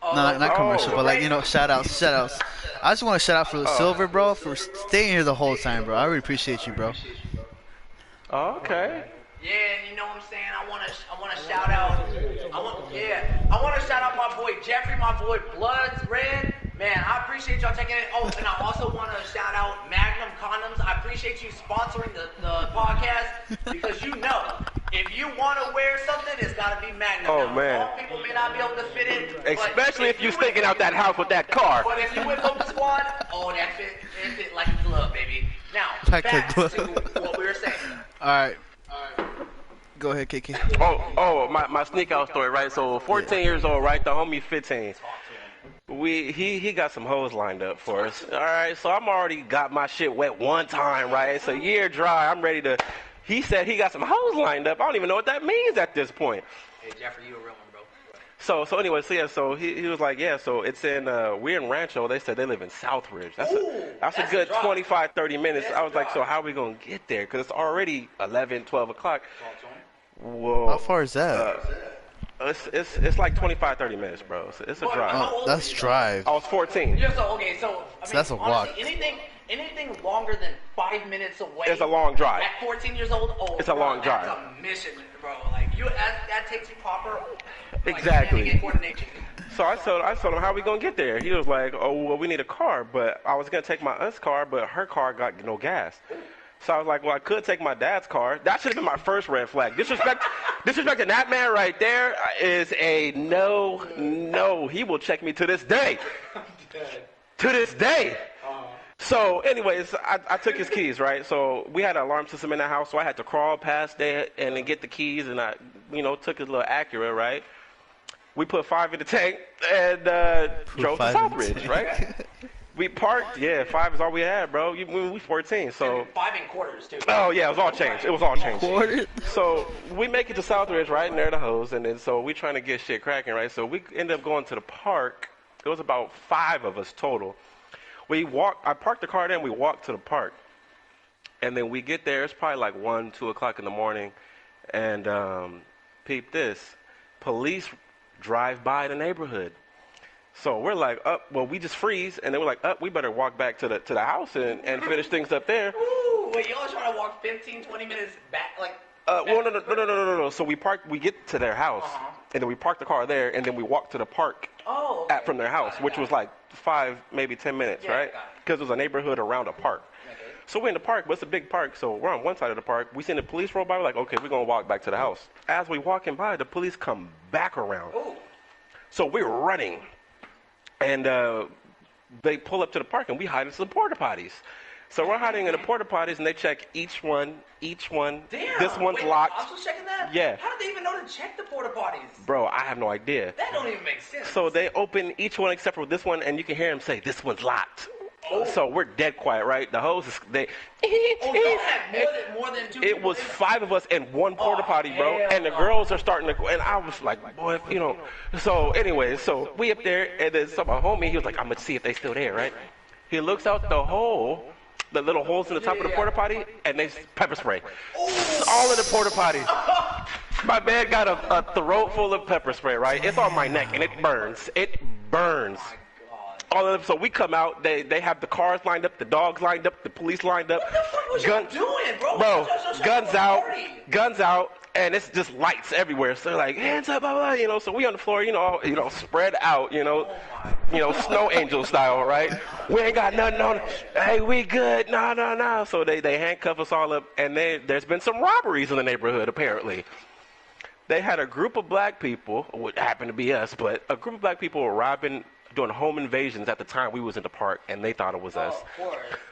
No, not commercial, but like, you know, shout outs. I just want to shout out for Silver, bro, for staying here the whole time, bro. I really appreciate you, bro. Oh, okay. Yeah, and you know what I'm saying? I want to shout out. I want to shout out my boy Jeffrey, my boy Bloods Red. Man, I appreciate y'all taking it. Oh, and I also want to shout out Magnum Condoms. I appreciate you sponsoring the podcast because you know, if you want to wear something, it's got to be Magnum. Oh, now, man. All people may not be able to fit it. Especially if you're sticking out that house with that car. But if you with Open Squad, that fit like a glove, baby. Now, Like back a to what we were saying. All right. Go ahead, KK. My sneak out story, right? So 14 years old, right? The homie 15. He got some hoes lined up for us. All right, so I'm already got my shit wet one time, right? It's a year dry. I'm ready to. He said he got some hoes lined up. I don't even know what that means at this point. Hey Jeffrey, you a real one, bro. So anyway, so he was like, yeah, so it's in, we're in Rancho. They said they live in Southridge. That's a good 25, 30 minutes. I was like, so how are we going to get there? Because it's already 11, 12 o'clock. Whoa. How far is that? It's like 25, 30 minutes, bro. It's a drive. Oh, that's drive. I was 14. Yeah, so okay, so I mean, that's a walk. honestly, anything longer than 5 minutes away. It's a long drive. At 14 years old, it's a long drive. That's a mission, bro. Like that takes you proper. Exactly. Like, coordination. So I told him, how we gonna get there? He was like, oh, well, we need a car, but I was gonna take my aunt's car, but her car got no gas. So I was like, well, I could take my dad's car. That should have been my first red flag. Disrespecting that man right there is a no. He will check me to this day. To this day. So, anyways, I took his keys, right? So we had an alarm system in the house, so I had to crawl past there and then get the keys, and I, took his little Acura, right? We put 5 in the tank and drove to Southridge, right? We parked. Yeah, 5 is all we had, bro. We 14, so. 5 in quarters too. Oh yeah, it was all changed. Quarters. So we make it to Southridge, right near the hose, and then so we trying to get shit cracking, right? So we end up going to the park. It was about 5 of us total. I parked the car there and we walked to the park. And then we get there, it's probably like 1, 2 o'clock in the morning. And peep this, police drive by the neighborhood. So we're like, well, we just freeze. And then we're like, we better walk back to the house and finish things up there. Ooh, wait, y'all trying to walk 15, 20 minutes back? Well, no. So we get to their house, and then we park the car there, and then we walk to the park from their house, which was like 5, maybe 10 minutes, right? Because it was a neighborhood around a park. Okay. So we're in the park, but it's a big park, so we're on one side of the park. We seen the police roll by, we're like, okay, we're going to walk back to the house. As we walking by, the police come back around. Ooh. So we're running, and they pull up to the park, and we hide in some porta potties. So we're hiding in the porta potties, and they check each one. Damn. This one's locked. I was checking that? Yeah. How did they even know to check the porta potties? Bro, I have no idea. That don't even make sense. So they open each one except for this one, and you can hear them say, this one's locked. Oh. So we're dead quiet, right? The hose is, they... y'all had more than 2 It was 5 of us in one porta potty, bro. And the girls are starting to... And I was like, boy, So anyway, so we up there, and then my homie, he was like, I'm going to see if they still there, right? He looks out the hole... The little holes in the top of the porta potty, and they pepper spray. All in the porta potty. My man got a throat full of pepper spray, right? It's on my neck, and it burns. It burns. All of them. So we come out. They have the cars lined up, the dogs lined up, the police lined up. What the fuck was you doing, bro? Bro, guns out. And it's just lights everywhere. So they're like, hands up, blah, blah, So we on the floor, spread out, snow angel style, right? We ain't got nothing on. Hey, we good. No. So they handcuff us all up, and there's been some robberies in the neighborhood, apparently. They had a group of black people, what happened to be us, but a group of black people were doing home invasions at the time we was in the park, and they thought it was us.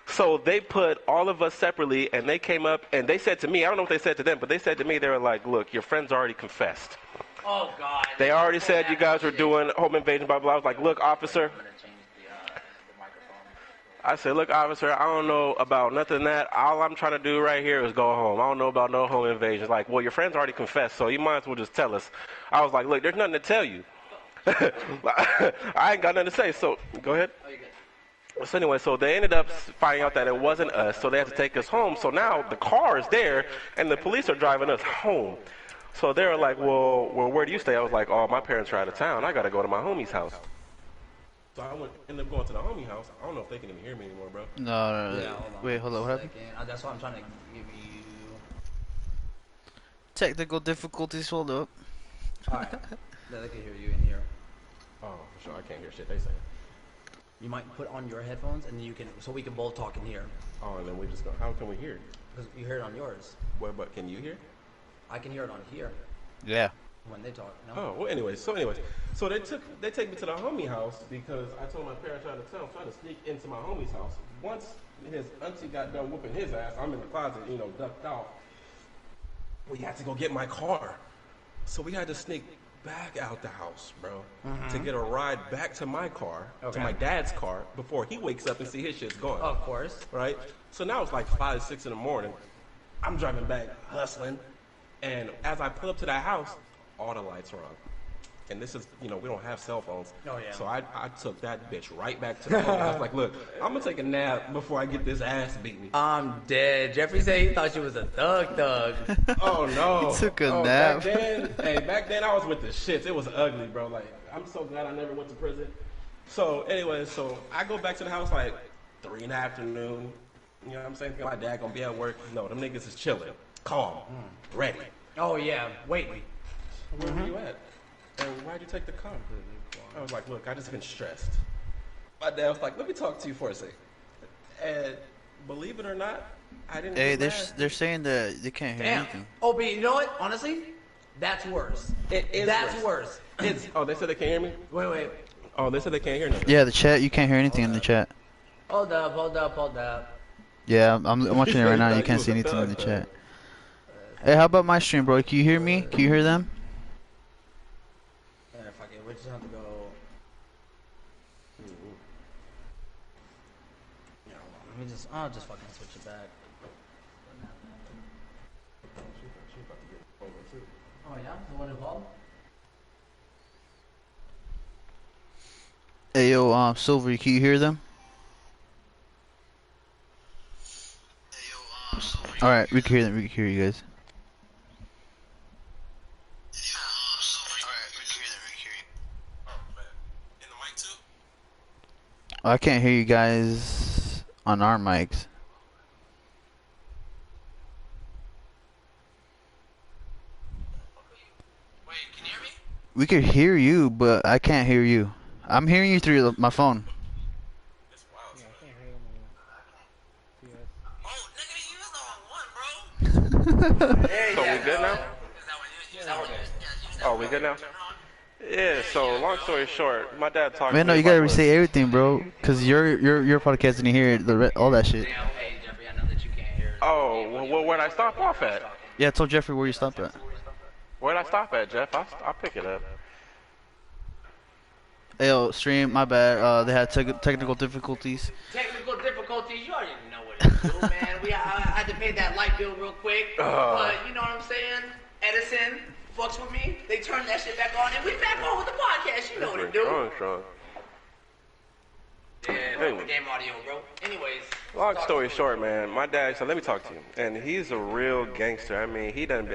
So they put all of us separately, and they came up, and they said to me, I don't know what they said to them, but they said to me, they were like, look, your friends already confessed. Oh, God. They already said you guys were doing home invasion, blah, blah, blah. I was like, look, officer. I said, look, officer, I don't know about nothing of that. All I'm trying to do right here is go home. I don't know about no home invasions. Like, well, your friends already confessed, so you might as well just tell us. I was like, look, there's nothing to tell you. I ain't got nothing to say, so go ahead. So anyway, so they ended up finding out that it wasn't us, so they had to take us home. So now the car is there, and the police are driving us home. So they were like, well, where do you stay? I was like, oh, my parents are out of town. I got to go to my homie's house. So I ended up going to the homie house. I don't know if they can even hear me anymore, bro. No. Yeah, Wait, hold on. What happened? That's why I'm trying to give you... Technical difficulties, hold up. Alright, they can hear you in here. Oh, for sure. I can't hear shit they saying. You might put on your headphones, and then so we can both talk in here. Oh, and then we just go, how can we hear it? Because you hear it on yours. Well, but can you hear? I can hear it on here. Yeah. When they talk, no? Oh, well, anyways, so they take me to the homie house because I told my parents out of town, trying to sneak into my homie's house. Once his auntie got done whooping his ass, I'm in the closet, ducked off. We had to go get my car. So we had to sneak back out the house, bro, to get a ride back to my car, to my dad's car, before he wakes up and see his shit's gone. Of course. Right? So now it's like 5, 6 in the morning. I'm driving back, hustling, and as I pull up to that house, all the lights are on. And this is, we don't have cell phones. Oh, yeah. So I took that bitch right back to the phone. I was like, look, I'm going to take a nap before I get this ass beaten. I'm dead. Jeffrey said he thought she was a thug. Oh, no. He took a nap. Back then I was with the shits. It was ugly, bro. Like, I'm so glad I never went to prison. So, anyway, I go back to the house like 3 in the afternoon. You know what I'm saying? My dad going to be at work. No, them niggas is chilling. Calm. Ready. Oh, yeah. Waiting. Where were you at? And why'd you take the car? I was like, look, I just been stressed. My dad was like, let me talk to you for a second. And believe it or not, I didn't. Hey, they're saying that they can't hear anything. Oh, but you know what? Honestly, that's worse. It is That's worse. They said they can't hear me? Wait. Oh, they said they can't hear me. Yeah, the chat. You can't hear anything in the chat. Hold up. Yeah, I'm watching it right now. You can't see anything in the chat. Hey, how about my stream, bro? Can you hear me? Can you hear them? Yeah, fuck it. We just have to go. Yeah, hold on. I'll just fucking switch it back. Oh yeah, the one involved. Hey, yo, Silver, can you hear them? Alright, we can hear them. We can hear you guys. I can't hear you guys on our mics. Wait, can you hear me? We could hear you, but I can't hear you. I'm hearing you through my phone. That's wild. Yeah, I can't hear him. Oh, nigga, you was the wrong one, bro. There So we good now? Is that what you use? Oh, we good now? Yeah, so long story short, my dad talked Man, to no, me you gotta about say everything, bro. Cause your podcast didn't hear all that shit. Damn, hey Jeffrey, I know that you can't hear. Oh, well, where'd I stop off at? Yeah, I told Jeffrey where you stopped at. Where'd I stop at, Jeff? I'll pick it up. Hey, yo, stream, my bad. They had technical difficulties. Technical difficulties, you already know what it is, man. I had to pay that light bill real quick, but you know what I'm saying? Edison fucks with me. They turn that shit back on, and we back on with the podcast. You know what to do. Strong. Yeah, fuck the game audio, bro. Anyways. Long story short, man, my dad said, let me talk to you. And he's a real gangster. I mean, he done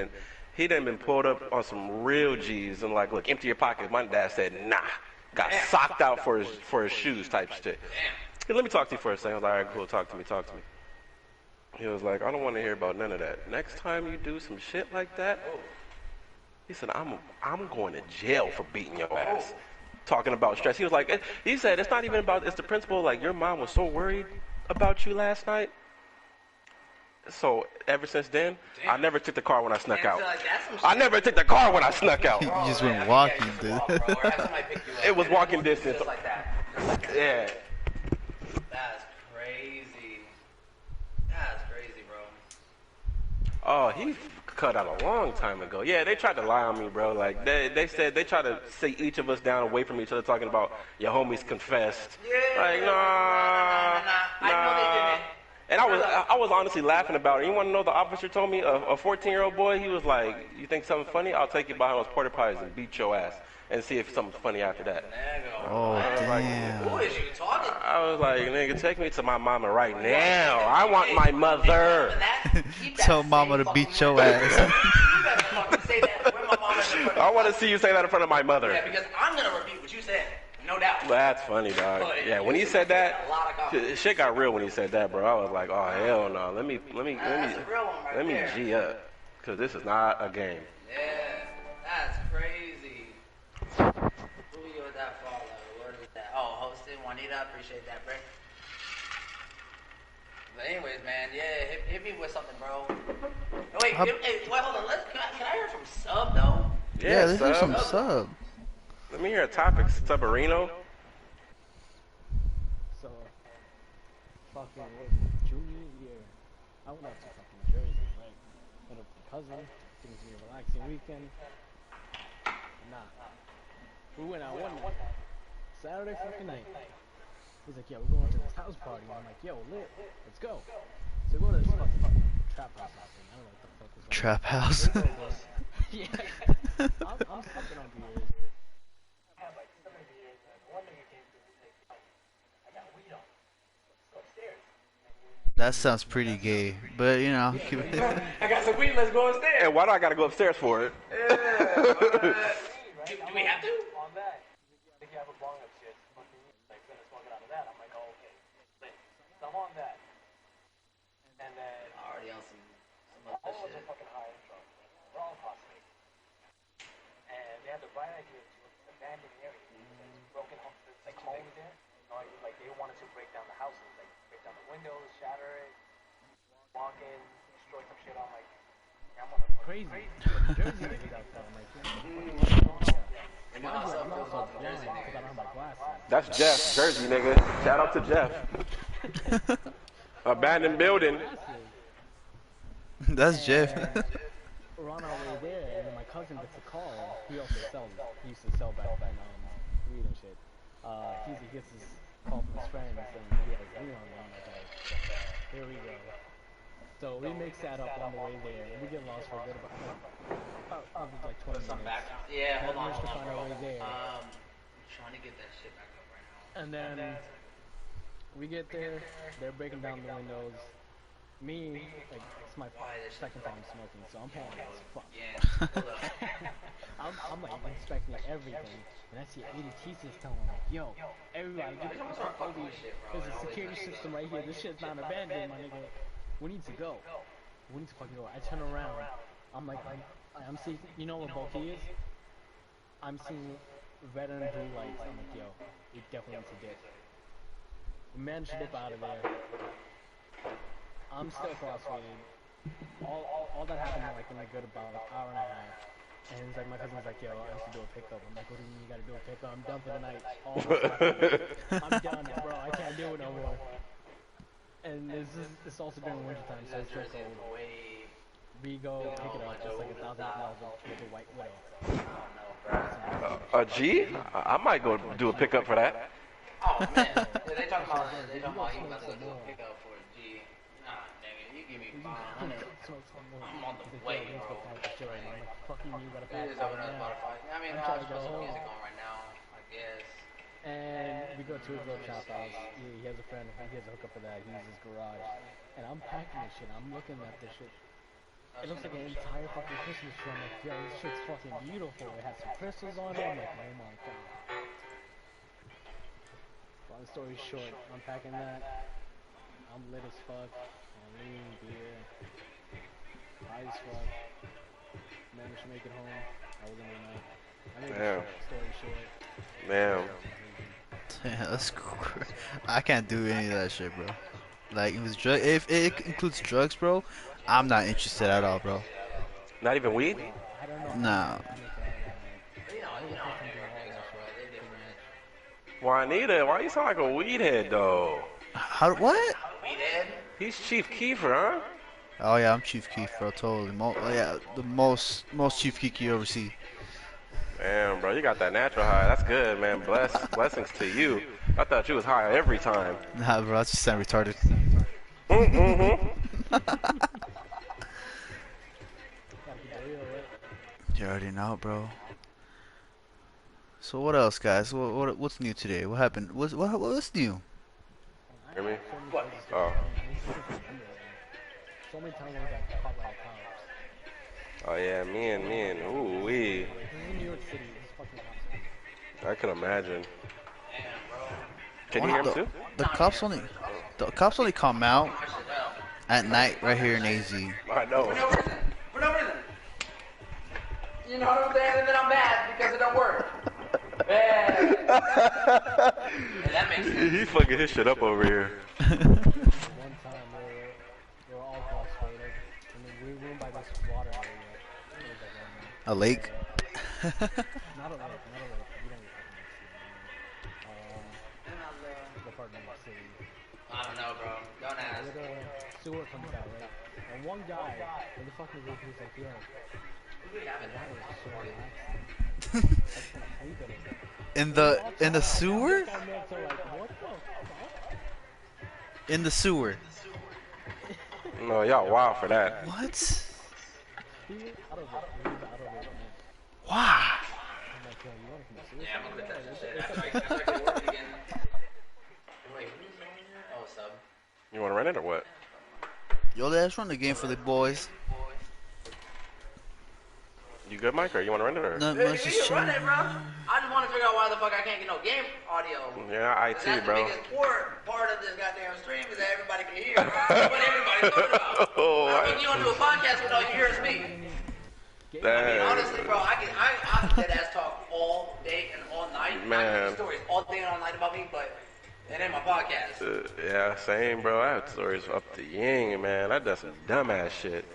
been pulled up on some real G's and like, look, empty your pockets. My dad said, nah. Got socked out for his shoes type shit. Hey, let me talk to you for a second. I was like, all right, cool, talk to me. He was like, I don't want to hear about none of that. Next time you do some shit like that, he said, I'm going to jail for beating your ass. Talking about stress. He was like, he said, it's not even about, it's the principle, like, your mom was so worried about you last night. So, ever since then, I never took the car when I snuck out. I never took the car when I snuck out. You just went walking, dude. It was walking distance. Just like that. Yeah. That's crazy. That's crazy, bro. Oh, he cut out a long time ago. Yeah, they tried to lie on me, bro. Like, they said, they tried to sit each of us down away from each other talking about your homies confessed. Yeah. Like, nah. I know they didn't. And I was honestly laughing about it. You want to know the officer told me, a 14-year-old boy, he was like, you think something funny? I'll take you behind those porta potties and beat your ass and see if something's funny after that. Oh, damn. Who is you talking? I was like, nigga, take me to my mama right now. I want my mother. Tell mama to beat your ass. You better fucking say that. Where my mama is in front of I want to see you say that in front of my mother. Yeah, because I'm going to repeat what you said. No doubt. That's funny, dog. Yeah, when he said that, shit got real when he said that, bro. I was like, oh hell no. Let me G up, cause this is not a game. Yeah, that's crazy. Who we with that follow? What is that? Oh, hosted Juanita. Appreciate that, bro. But anyways, man, yeah, hit me with something, bro. No, wait, hold on. Can I hear from Sub though? Yeah, this is some sub. sub. Let me hear a topic, Subarino. So, fucking, what was it, junior year? I went out to fucking Jersey, right? Went up with a cousin. Things was a relaxing weekend. Nah. We went out one night. Saturday fucking night. He's like, yo, we're going to this house party. And I'm like, yo, lit. Let's go. So we go to this fucking trap house out there. I don't know what the fuck was going on. Trap house. Yeah. I'm fucking on beers. That sounds pretty gay, but you know, keep it. I got some weed. Let's go upstairs. And why do I gotta go upstairs for it? Do we have to? On that, if you have a bong upstairs, like gonna smoke it out of that. I'm like, oh, okay. So I'm on that, and then Already on some all other of us shit. are fucking high and drunk. We're all prostitutes, and they had the bright idea to this abandoned area. It's broken homes, there's like homes there. Like they wanted to break down the houses, like break down the windows, shatter it, walk in, destroy some shit. I'm like, yeah, I'm on the crazy. Jersey niggas out there. I'm like, You know how some feels about the Jersey because I nigga. don't have my glasses. That's Jeff, Jersey nigga. Shout out to Jeff. Abandoned building. That's Jeff. We're on our way there, and then my cousin gets a call. He also sells. He used to sell back then weed and shit. He gets this call from his friend saying he has weed on him. I'm like, here we go. So we mix that up on the way there, and we get lost for a good about like 20 minutes. Back. Yeah, hold on, Managed to hold on, find our way bro. there. I'm trying to get that shit back up right now. And then we get there, they're breaking down the windows. Me, like, it's my second time smoking, so I'm panicked as fuck. Yeah, hold up. I'm like inspecting everything, and I see ADT system. I'm like, yo, everybody, get I'm gonna start fucking with shit, bro. there's a security system right here. This shit's not abandoned, my nigga. We need to go. We need to fucking go. I turn around. I'm like, I'm seeing, you know what bulky is? I'm seeing red and blue lights. I'm like, yo, we definitely need to dip. We managed to dip out of there. I'm still crossfaded. All that happened in like in a good about an hour and a half. And it's like my cousin's like, yo, I have to do a pickup. I'm like, what do you mean you gotta do a pickup? I'm done for the night. I'm done, bro. I can't do it no more. And it's also during winter time, so it's so cold. We go pick it up, just like $1,000 with a white widow. A G? I might go do a pickup for that. Oh man, yeah, they talking about he about to do a pickup for a G. Nah, nigga, you give me 500. I'm on the way, bro. Fucking you gotta It pack is over on now. Spotify. I mean, I'm I'll trying just to put some go music home. on right now, I guess. And we go to his little chop house. He has a friend, he has a hookup for that. He uses his garage. And I'm packing this shit. I'm looking at this shit. It looks like an entire fucking Christmas tree. I'm like, yo, this shit's fucking beautiful. It has some crystals on it. I'm like, oh my god. Long story short, I'm packing that. I'm lit as fuck. I'm lean, beer. High as fuck. Managed to make it home. I was in the night. I made Damn. the story short. Damn. Yeah, that's cool. I can't do any of that shit, bro. Like, if it includes drugs, bro, I'm not interested at all, bro. Not even weed? I don't know. Nah. You know, New York niggas, bro, they different. Juanita, why you sound like a weed head though? How? What? We dead? He's Chief Kiefer, huh? Oh yeah, I'm Chief Keef, bro. Totally. Yeah, the most Chief Keef you ever see. Damn, bro, you got that natural high. That's good, man. Blessings to you. I thought you was high every time. Nah, bro, I just sound retarded. You already know, bro. So what else, guys? What's new today? What happened? What's new? Hear me? Oh. So many times I got caught by the cops. Oh yeah, me and ooh wee. This is New York City. This is fucking cops. I can imagine. Damn, bro. Can you hear him too? The cops only come out at night right here in AZ. I know. For no reason. You know what I'm saying? And then I'm mad because it don't work. Man. And that makes sense. He's fucking his shit up over here. One time they were all cross-faded, and then we were by this water area. It was like, A lake. not a lake. You don't get the part in the city. I don't know, bro. Don't ask. Where the sewer comes out, right? And one guy in the fucking roof, he's like, yo, the water is so relaxing. I just want to sleep in it. In the sewer? I'm like, what the fuck? In the sewer. No, y'all wild for that. What? He was out of it. He was out of it, man. Wow. I'm like, yo, you want to come to Yeah, I'm gonna quit that shit. After I get working again. Wait, who's on here? Oh, sub. You want to rent it or what? Yo, let's run the game for the boys. You good, Mike, or you want to run it? Or? Not You much is can run it, changing. bro. I just want to figure out why the fuck I can't get no game audio. Yeah, That's IT, bro. the biggest part of this goddamn stream is that everybody can hear. What everybody's talking about. Oh, I mean, you don't do a podcast without you hearing me. I mean, honestly, bro, I dead ass talk all day and all night. I Man. can stories all day and all night about me, but it ain't my podcast. Yeah, same, bro. I have stories up the ying, man. I done some dumbass shit.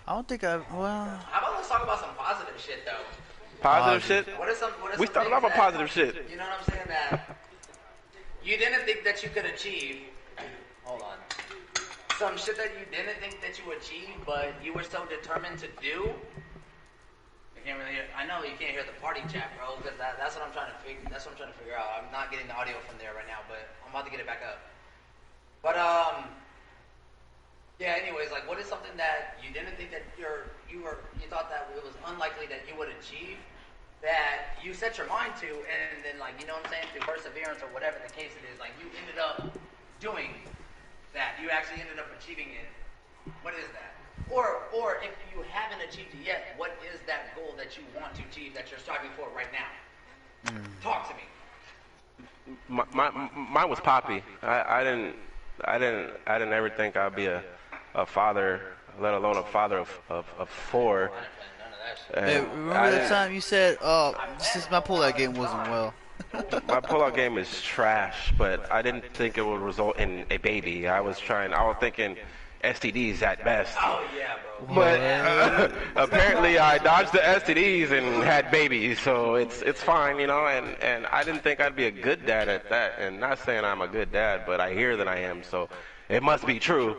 I don't think I've. Well, How about let's talk about some positive shit though? Positive shit? What are some? We some started things off on that- positive shit. You know what I'm saying? That you didn't think that you could achieve. Hold on. Some shit that you didn't think that you achieved, but you were so determined to do. I can't really hear. I know you can't hear the party chat, bro. Because that's what I'm trying to figure. That's what I'm trying to figure out. I'm not getting the audio from there right now, but I'm about to get it back up. But yeah. Anyways, like, what is something that you didn't think that you thought that it was unlikely that you would achieve, that you set your mind to, and then, like, you know what I'm saying, through perseverance or whatever the case it is, like, you ended up doing that. You actually ended up achieving it. What is that? Or if you haven't achieved it yet, what is that goal that you want to achieve that you're striving for right now? Talk to me. Mine was Poppy. I didn't ever think I'd be a father, let alone a father of 4. None of that shit. And hey, I remember that didn't- time you said, since my pullout game wasn't well. My pullout game is trash, but I didn't think it would result in a baby. I was thinking STDs at best. Oh, yeah, bro. But apparently I dodged the STDs and had babies, so it's fine, you know, and I didn't think I'd be a good dad at that, and not saying I'm a good dad, but I hear that I am, so it must be true.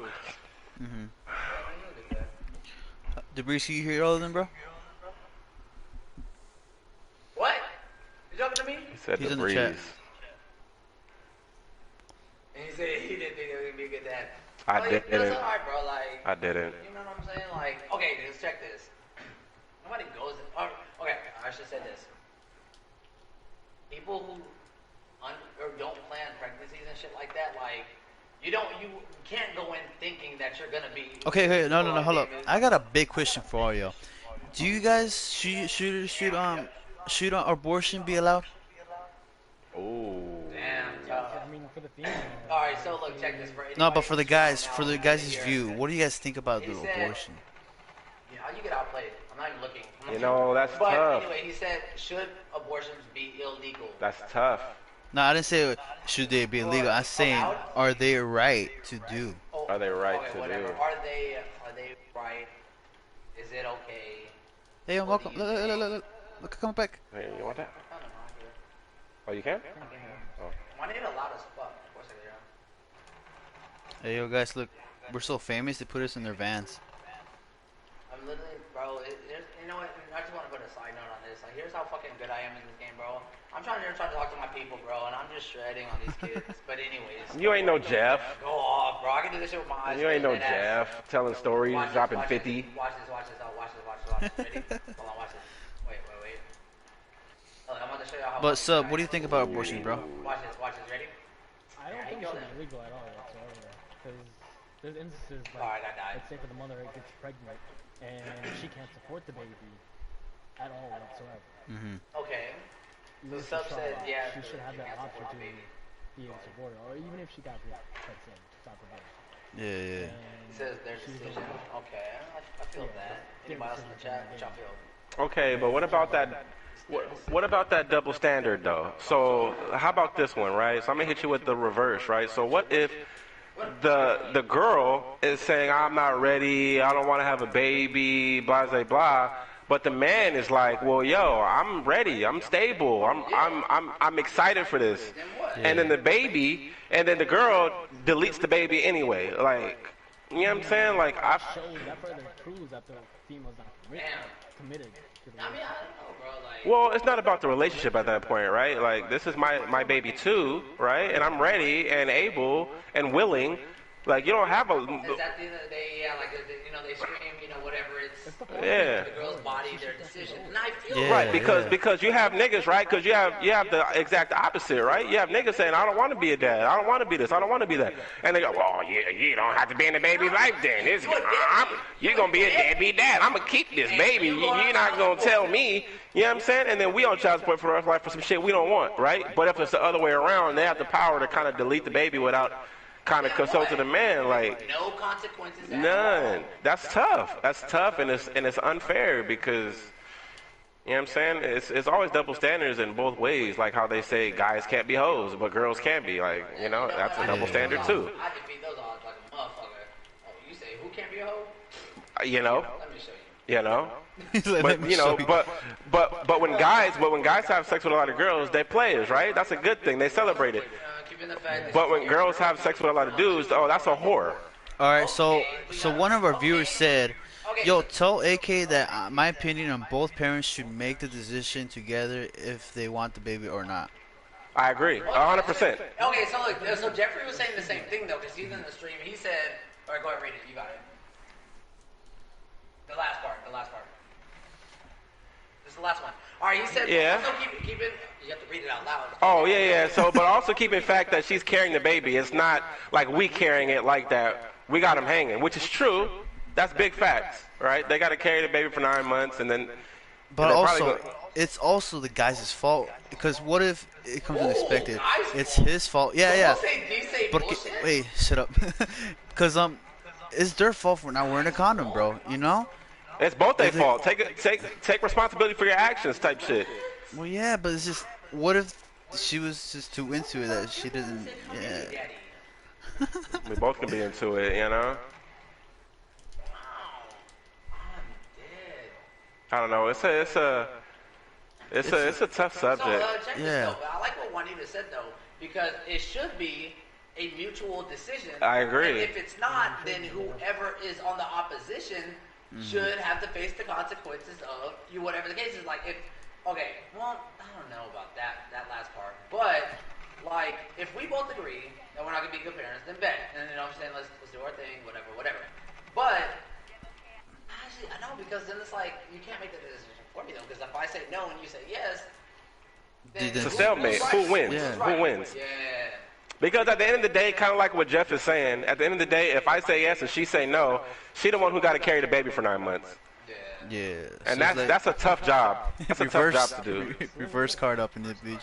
Debris, you hear all of them, bro? What? You talking to me? He said He's the in the breeze. chat. And he said he didn't think it was gonna be a good dad. I Like, didn't. That's alright, bro. Like, I didn't. you know what I'm saying? Like, okay, let's check this. Nobody goes. Okay, I should say this. People who or don't plan pregnancies and shit like that, like, you can't go in thinking that you're gonna be. Okay, no, hold up. I got a big question for all y'all. Do you guys should abortion be allowed? Ooh. Damn, I tough. mean, for the female. Alright, so look, check this. No, but for the guys' view, what do you guys think about the He said- abortion? Yeah, you get outplayed. I'm not even looking. I'm not You know, that's But tough. anyway, he said, should abortions be illegal? That's tough. No, I didn't say should they be illegal. I'm saying, are they right to do? Oh, Are they right okay, to whatever. do? Are they right? Is it okay? Hey, I'm welcome. Look, come back. Hey, you want that? I don't know. I get it. Oh, you can? Juanita loud as fuck. Of course I do. Hey, yo, guys, look. We're so famous, they put us in their vans. I'm literally, bro, you know what? I just want to put a side note on this. Like, here's how fucking good I am in this game, bro. I'm trying to talk to my people, bro, and I'm just shredding on these kids. But anyways. You ain't no Jeff. Go off, bro. I can do this shit with my eyes. You ain't no closed, dead ass. Jeff. Telling stories, Watch this, dropping watch 50. This, watch this. Oh, watch this. Ready? Hold on, watch this. Wait. Oh, I'm about to show you how. But, Sub, what do you think about abortion, bro? Watch this. Ready? I don't think it should be illegal at all whatsoever. Because there's instances like, Alright, I died. let's say for the mother gets pregnant and she can't support the baby at all whatsoever. Okay. Even if Sub she said, saw, yeah, she should have she that can't option support to the baby. be able to support it, or even if she got pregnant, let's say, God forbid. Yeah. And He says their she's decision. gonna- Okay, I feel that. Anybody else in the chat? What y'all feel? Okay, but what about that? What about that double standard though? So how about this one, right? So I'm gonna hit you with the reverse, right? So what if the girl is saying I'm not ready, I don't want to have a baby, blah blah blah, but the man is like, well, yo, I'm ready, I'm stable, I'm excited for this, and then the baby, and then the girl deletes the baby anyway, like, you know what I'm saying? Like I. That further proves that the female's not committed to the I mean, I don't know, bro. Like, Well, it's not about the relationship at that point, right? Like, this is my baby too, right? And I'm ready and able and willing Like, you don't have a... Is that the end of the day, yeah, like, you know, they scream, you know, whatever, it's Yeah. the girl's body, their decision. And I feel Yeah. Right, because you have niggas, right? Because you have the exact opposite, right? You have niggas saying, I don't want to be a dad. I don't want to be this. I don't want to be that. And they go, well, yeah, you don't have to be in the baby life then. You're going to be a deadbeat dad. I'm going to keep this baby. You're not going to tell me. You know what I'm saying? And then we on child support for the rest of life for some shit we don't want, right? But if it's the other way around, they have the power to kind of delete the baby without kind of consulting the man, like... No consequences at None. all. That's tough. That's tough, and it's unfair because, you know what I'm saying? It's always double standards in both ways, like how they say guys can't be hoes, but girls can be. Like, you know, that's a double standard too. I defeat those odds like a motherfucker. Oh, you say who can't be a hoe? You know, Let me show you. you know. He's like, "Let But me you know, show you." but when guys have sex with a lot of girls, they're players, right? That's a good thing. They celebrate it. Keeping the fact that But when girls have sex with a lot of dudes, oh, that's a whore. All right, so one of our viewers said, "Yo, tell AK that my opinion on both parents should make the decision together if they want the baby or not." I agree, 100%. Okay, so look, so Jeffrey was saying the same thing though, because he's in the stream. He said, all right, go ahead, read it. You got it. The last part. This is the last one. All right, he said, Yeah. also keep it. You have to read it out loud. Oh, yeah. So, but also keep in fact that she's carrying the baby. It's not like we carrying it like that. We got him hanging, which is true. That's big facts, right? They got to carry the baby for 9 months, and then... But they're also, probably it's also the guy's fault because what if it comes unexpected? guy's It's fault? his fault. Yeah. Do you say Porque, bullshit? wait, shut up. Because it's their fault for not wearing a condom, bro. You know? It's both their fault. Take responsibility for your actions type shit. Well, yeah, but it's just what if she was just too into it that she didn't? Yeah. Daddy. We both can be into it, you know? I'm dead. I don't know. It's a tough So, subject. check this Yeah. out. I like what Juanita said, though, because it should be a mutual decision. I agree. And if it's not, then whoever is on the opposition should have to face the consequences of you, whatever the case is. Like, if, okay, well, I don't know about that last part, but, like, if we both agree that we're not going to be good parents, then bet. And, you know what I'm saying, let's do our thing, whatever. But, actually, I know, because then it's like, you can't make the decision for me, though, because if I say no and you say yes, then It's a who's stalemate. right? Who wins? Yeah. Who wins? Yeah. Because at the end of the day, kind of like what Jeff is saying, at the end of the day, if I say yes and she say no, she the one who got to carry the baby for 9 months. Yeah. And So it's that's a tough job. That's a tough job to do. Reverse card up in the beach.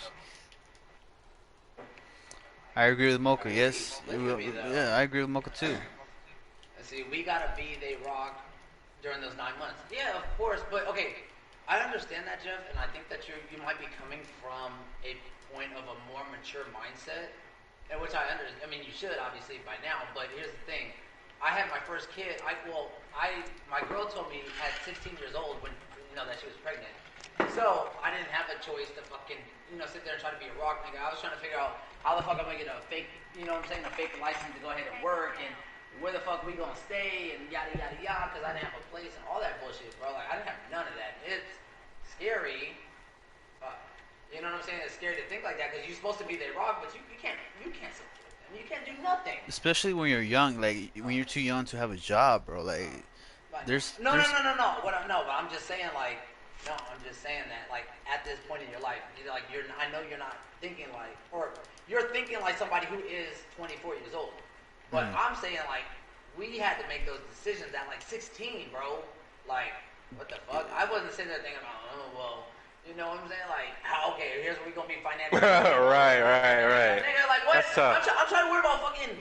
I agree with Mocha. Yes. Yeah, I agree with Mocha too. And see, we gotta be they rock during those 9 months. Yeah, of course, but okay, I understand that, Jeff, and I think that you might be coming from a point of a more mature mindset, and which I understand. I mean, you should obviously by now. But here's the thing: I had my first kid. My girl told me at 16 years old when that she was pregnant. So I didn't have a choice to fucking sit there and try to be a rock nigga. I was trying to figure out how the fuck I'm gonna get a fake, a fake license to go ahead and work, and where the fuck we gonna stay, and yada yada yada, because I didn't have a place and all that bullshit, bro. Like I didn't have none of that. It's scary. You know what I'm saying? It's scary to think like that because you're supposed to be their rock, but you can't support them. You can't do nothing. Especially when you're young, like when you're too young to have a job, bro. Like, there's No. But I'm just saying, like, no, I'm just saying that, like, at this point in your life, I know you're not thinking like, or you're thinking like somebody who is 24 years old. But I'm saying, like, we had to make those decisions at like 16, bro. Like, what the fuck? I wasn't sitting there thinking about, oh well. You know what I'm saying? Like, okay, here's where we gonna be financially. Right. Nigga, like, what? That's tough. I'm trying to worry about fucking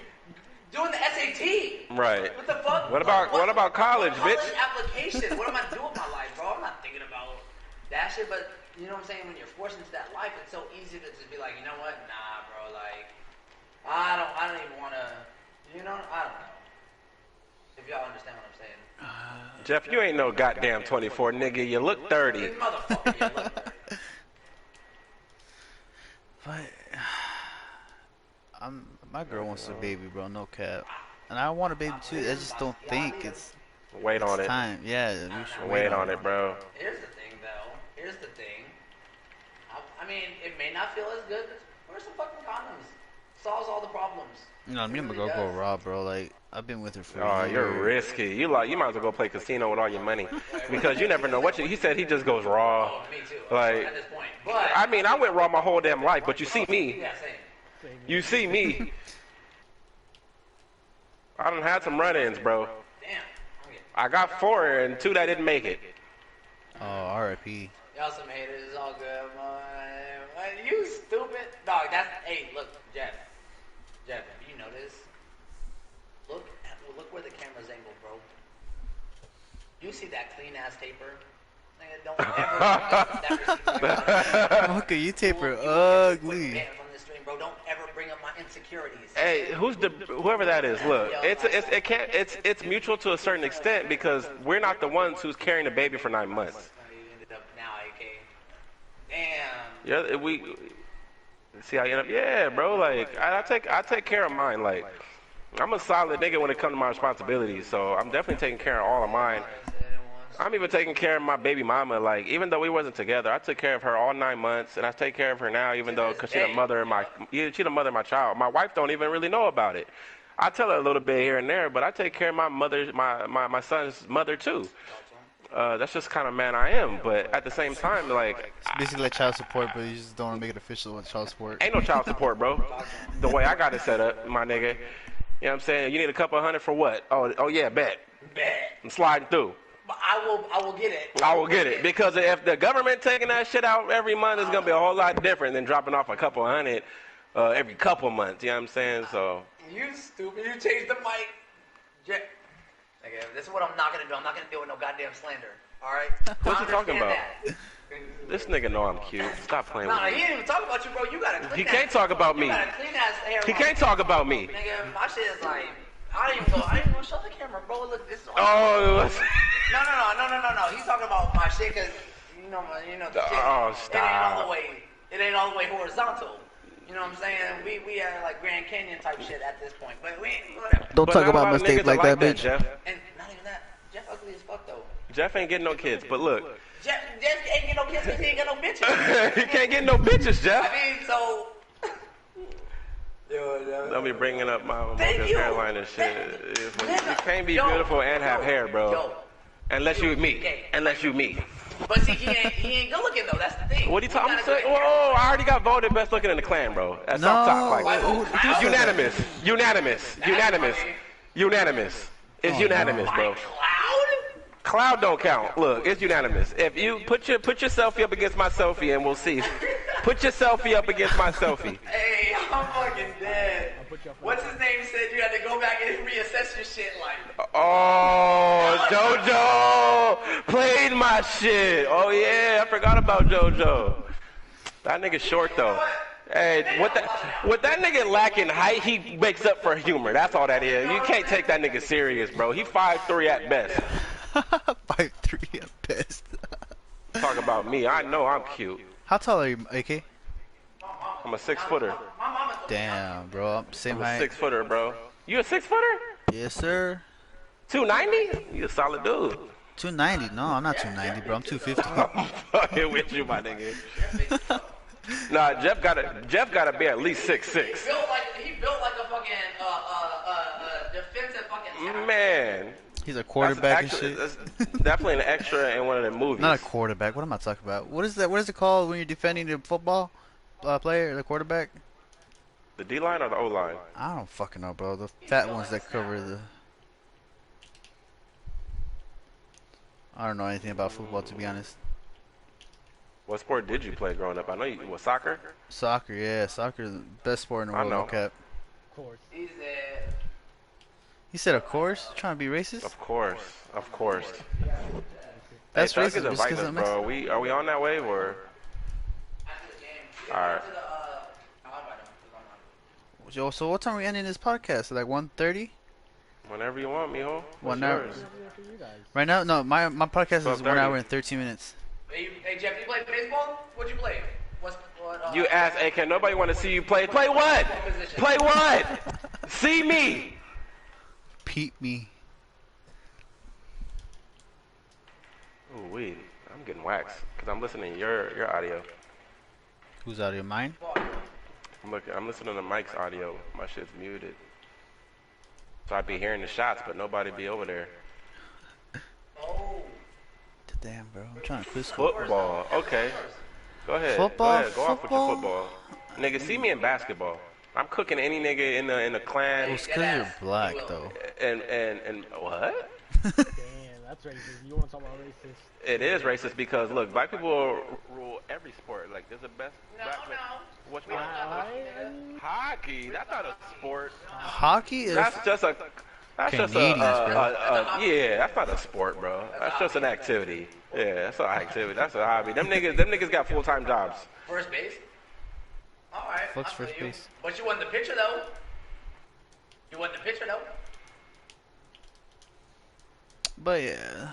doing the SAT. Right. What the fuck? What about college, bitch? College application. What am I doing with my life, bro? I'm not thinking about that shit. But you know what I'm saying? When you're forced into that life, it's so easy to just be like, you know what? Nah, bro. Like, I don't even wanna. I don't know. If y'all understand what I'm saying. Jeff, you ain't no goddamn 24, nigga. You look 30. This motherfucker, you look 30. But my girl wants a baby, bro. No cap. And I want a baby too. I just don't think it's Wait on it. time. Yeah, we should Wait on it, bro. Here's the thing, though. Here's the thing. I mean, it may not feel as good. Wear some fucking condoms. Solves all the problems. No, me and my girl go raw, bro. Like I've been with her for Oh, years. you're risky. You might as well go play casino with all your money because you never know what he said. He just goes raw. Oh, me too. Like, At this point, but I mean, I went raw my whole damn life, but you see me. yeah, same. You see me. I done had some run-ins, bro. Damn. I got 4 and 2 that didn't make it. Oh, R.I.P. Y'all some haters. It's all good, man. You stupid dog. That's hey. Look, Jeff. Jeff, you know this. Look where the camera's angled, bro. You see that clean ass taper? Nigga, don't ever. Look at you, taper ugly. Banned from this stream, bro. Don't ever bring up my insecurities. Hey, whoever that is? Look, it's mutual to a certain extent because we're not the ones who's carrying the baby for 9 months. You ended up now, AK. Damn. Yeah, we see how you end up. Yeah, bro. Like I take care of mine. Like I'm a solid nigga when it comes to my responsibilities. So I'm definitely taking care of all of mine. I'm even taking care of my baby mama. Like even though we wasn't together, I took care of her all 9 months, and I take care of her now. Even though, cause she's the mother of my child. My wife don't even really know about it. I tell her a little bit here and there, but I take care of my mother, my son's mother too. That's just kind of man I am. But at the same time, like It's basically like child support, but you just don't want to make it official with child support. ain't no child support, bro. The way I got it set up, my nigga. You know what I'm saying? You need a couple $100 for what? Oh yeah, bet. I'm sliding through. But I will get it. I will get it because if the government taking that shit out every month, it's gonna be a whole lot different than dropping off a couple $100 every couple months. You know what I'm saying? So You stupid. You changed the mic. Nigga, this is what I'm not gonna do. I'm not gonna deal with no goddamn slander. All right? What you talking about? That. this nigga know I'm cute. Stop playing with Nah, he me. didn't even talk about you, bro. You got a clean He can't talk about me. You got a clean ass hair. He can't talk about me. Nigga, my shit is like, I didn't even go show the camera, bro. Look, this is. Oh, No. He's talking about my shit because you know the shit. Oh, It stop. ain't all the way horizontal. You know what I'm saying? We are like Grand Canyon type shit at this point, but we whatever. Don't But talk not a about lot of mistakes niggas like are that, bitch. Jeff. And not even that. Jeff ugly as fuck though. Jeff ain't getting no kids. But look, Jeff ain't get no kids because he ain't got no bitches. he can't get no bitches, Jeff. I mean, so. Yo. Don't be bringing up my Thank you. hairline and shit. You can't be Yo, beautiful and have hair, bro. Yo. Unless you me. Okay. Unless you me. But see, he ain't good looking though. That's the thing. What are you talking about? about? Whoa, I already got voted best looking in the clan, bro. That's off top. Why, Like, who unanimous. funny. Unanimous. It's unanimous, bro. Cloud? Cloud don't count. Look, it's unanimous. If you put your selfie up against my selfie and we'll see. Put your selfie up against my selfie. Hey, I'm fucking dead. What's his name said you had to go back and reassess your shit like. Oh, JoJo played my shit. Oh yeah, I forgot about JoJo. That nigga's short though. Hey, what that nigga lacking height, he makes up for humor. That's all that is. You can't take that nigga serious, bro. He 5'3" at best. 5'3" at best. Talk about me. I know I'm cute. How tall are you, AK? I'm a 6-footer. Damn, bro. Same I'm a height. 6-footer, bro. You a 6-footer? Yes, sir. 290? You a solid dude. 290. No, I'm not 290, bro. I'm 250. I'm fucking with you, my nigga. Nah, Jeff gotta be at least 6'6". He built like a fucking defensive fucking tackle. Man. He's a quarterback and shit. That's definitely an extra in one of the movies. Not a quarterback. What am I talking about? What is that? What is it called when you're defending the football player, the quarterback? The D-line or the O-line? I don't fucking know, bro. The fat ones that cover the... I don't know anything about football, to be honest. What sport did you play growing up? I know you was soccer. Soccer, yeah. Soccer is the best sport in the I world, know. no cap. Of course. He said, He said, of course? Trying to be racist? Of course. That's hey, racist. Thug is Just 'cause inviting us, I'm bro. Are we on that wave or? All right. Yo, so what time are we ending this podcast? Like 1:30? Whenever you want, mijo. One What's hour. yours? Right now? No, my podcast is 1 12:30. hour and 13 minutes. hey Jeff, you play baseball? What'd you play? You asked, hey, can nobody want to see you play? Play what? Play what? See me. Peep me. Ooh, wait. I'm getting waxed because I'm listening to your audio. Who's out of your mind? I'm listening to Mike's audio. My shit's muted. So I'd be hearing the shots, but nobody be over there. Oh. Damn, bro. I'm trying to quit school. Football. Okay. Go ahead. Football? Go ahead. Go off with your Football? football. Nigga, see me in basketball. I'm cooking any nigga in the clan. It's because you're black, though. And what? Damn, that's racist. You want to talk about racist? It is racist because look, black people rule every sport. Like there's the best. No. What's hockey? That's not a sport. Hockey is... That's just a. That's Canadians, yeah, that's not a sport, bro. That's just an activity. Yeah, that's an activity. That's a hobby. Them niggas got full-time jobs. First base. All right. Fuck's I feel first you. base. But you won the pitcher though. But yeah,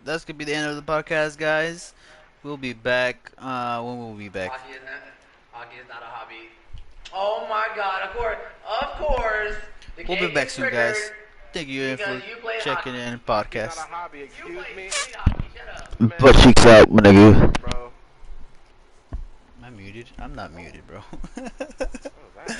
that's gonna be the end of the podcast, guys. We'll be back. When will we be back? Hockey is not a hobby. Oh my God! Of course. The We'll game be back is soon, triggered guys. Thank you because for you played checking hockey. in Not podcast. a hobby, excuse me, Hockey, shut up. Butt cheeks out, my nigga. bro. Am I muted? I'm not muted, bro. What was that?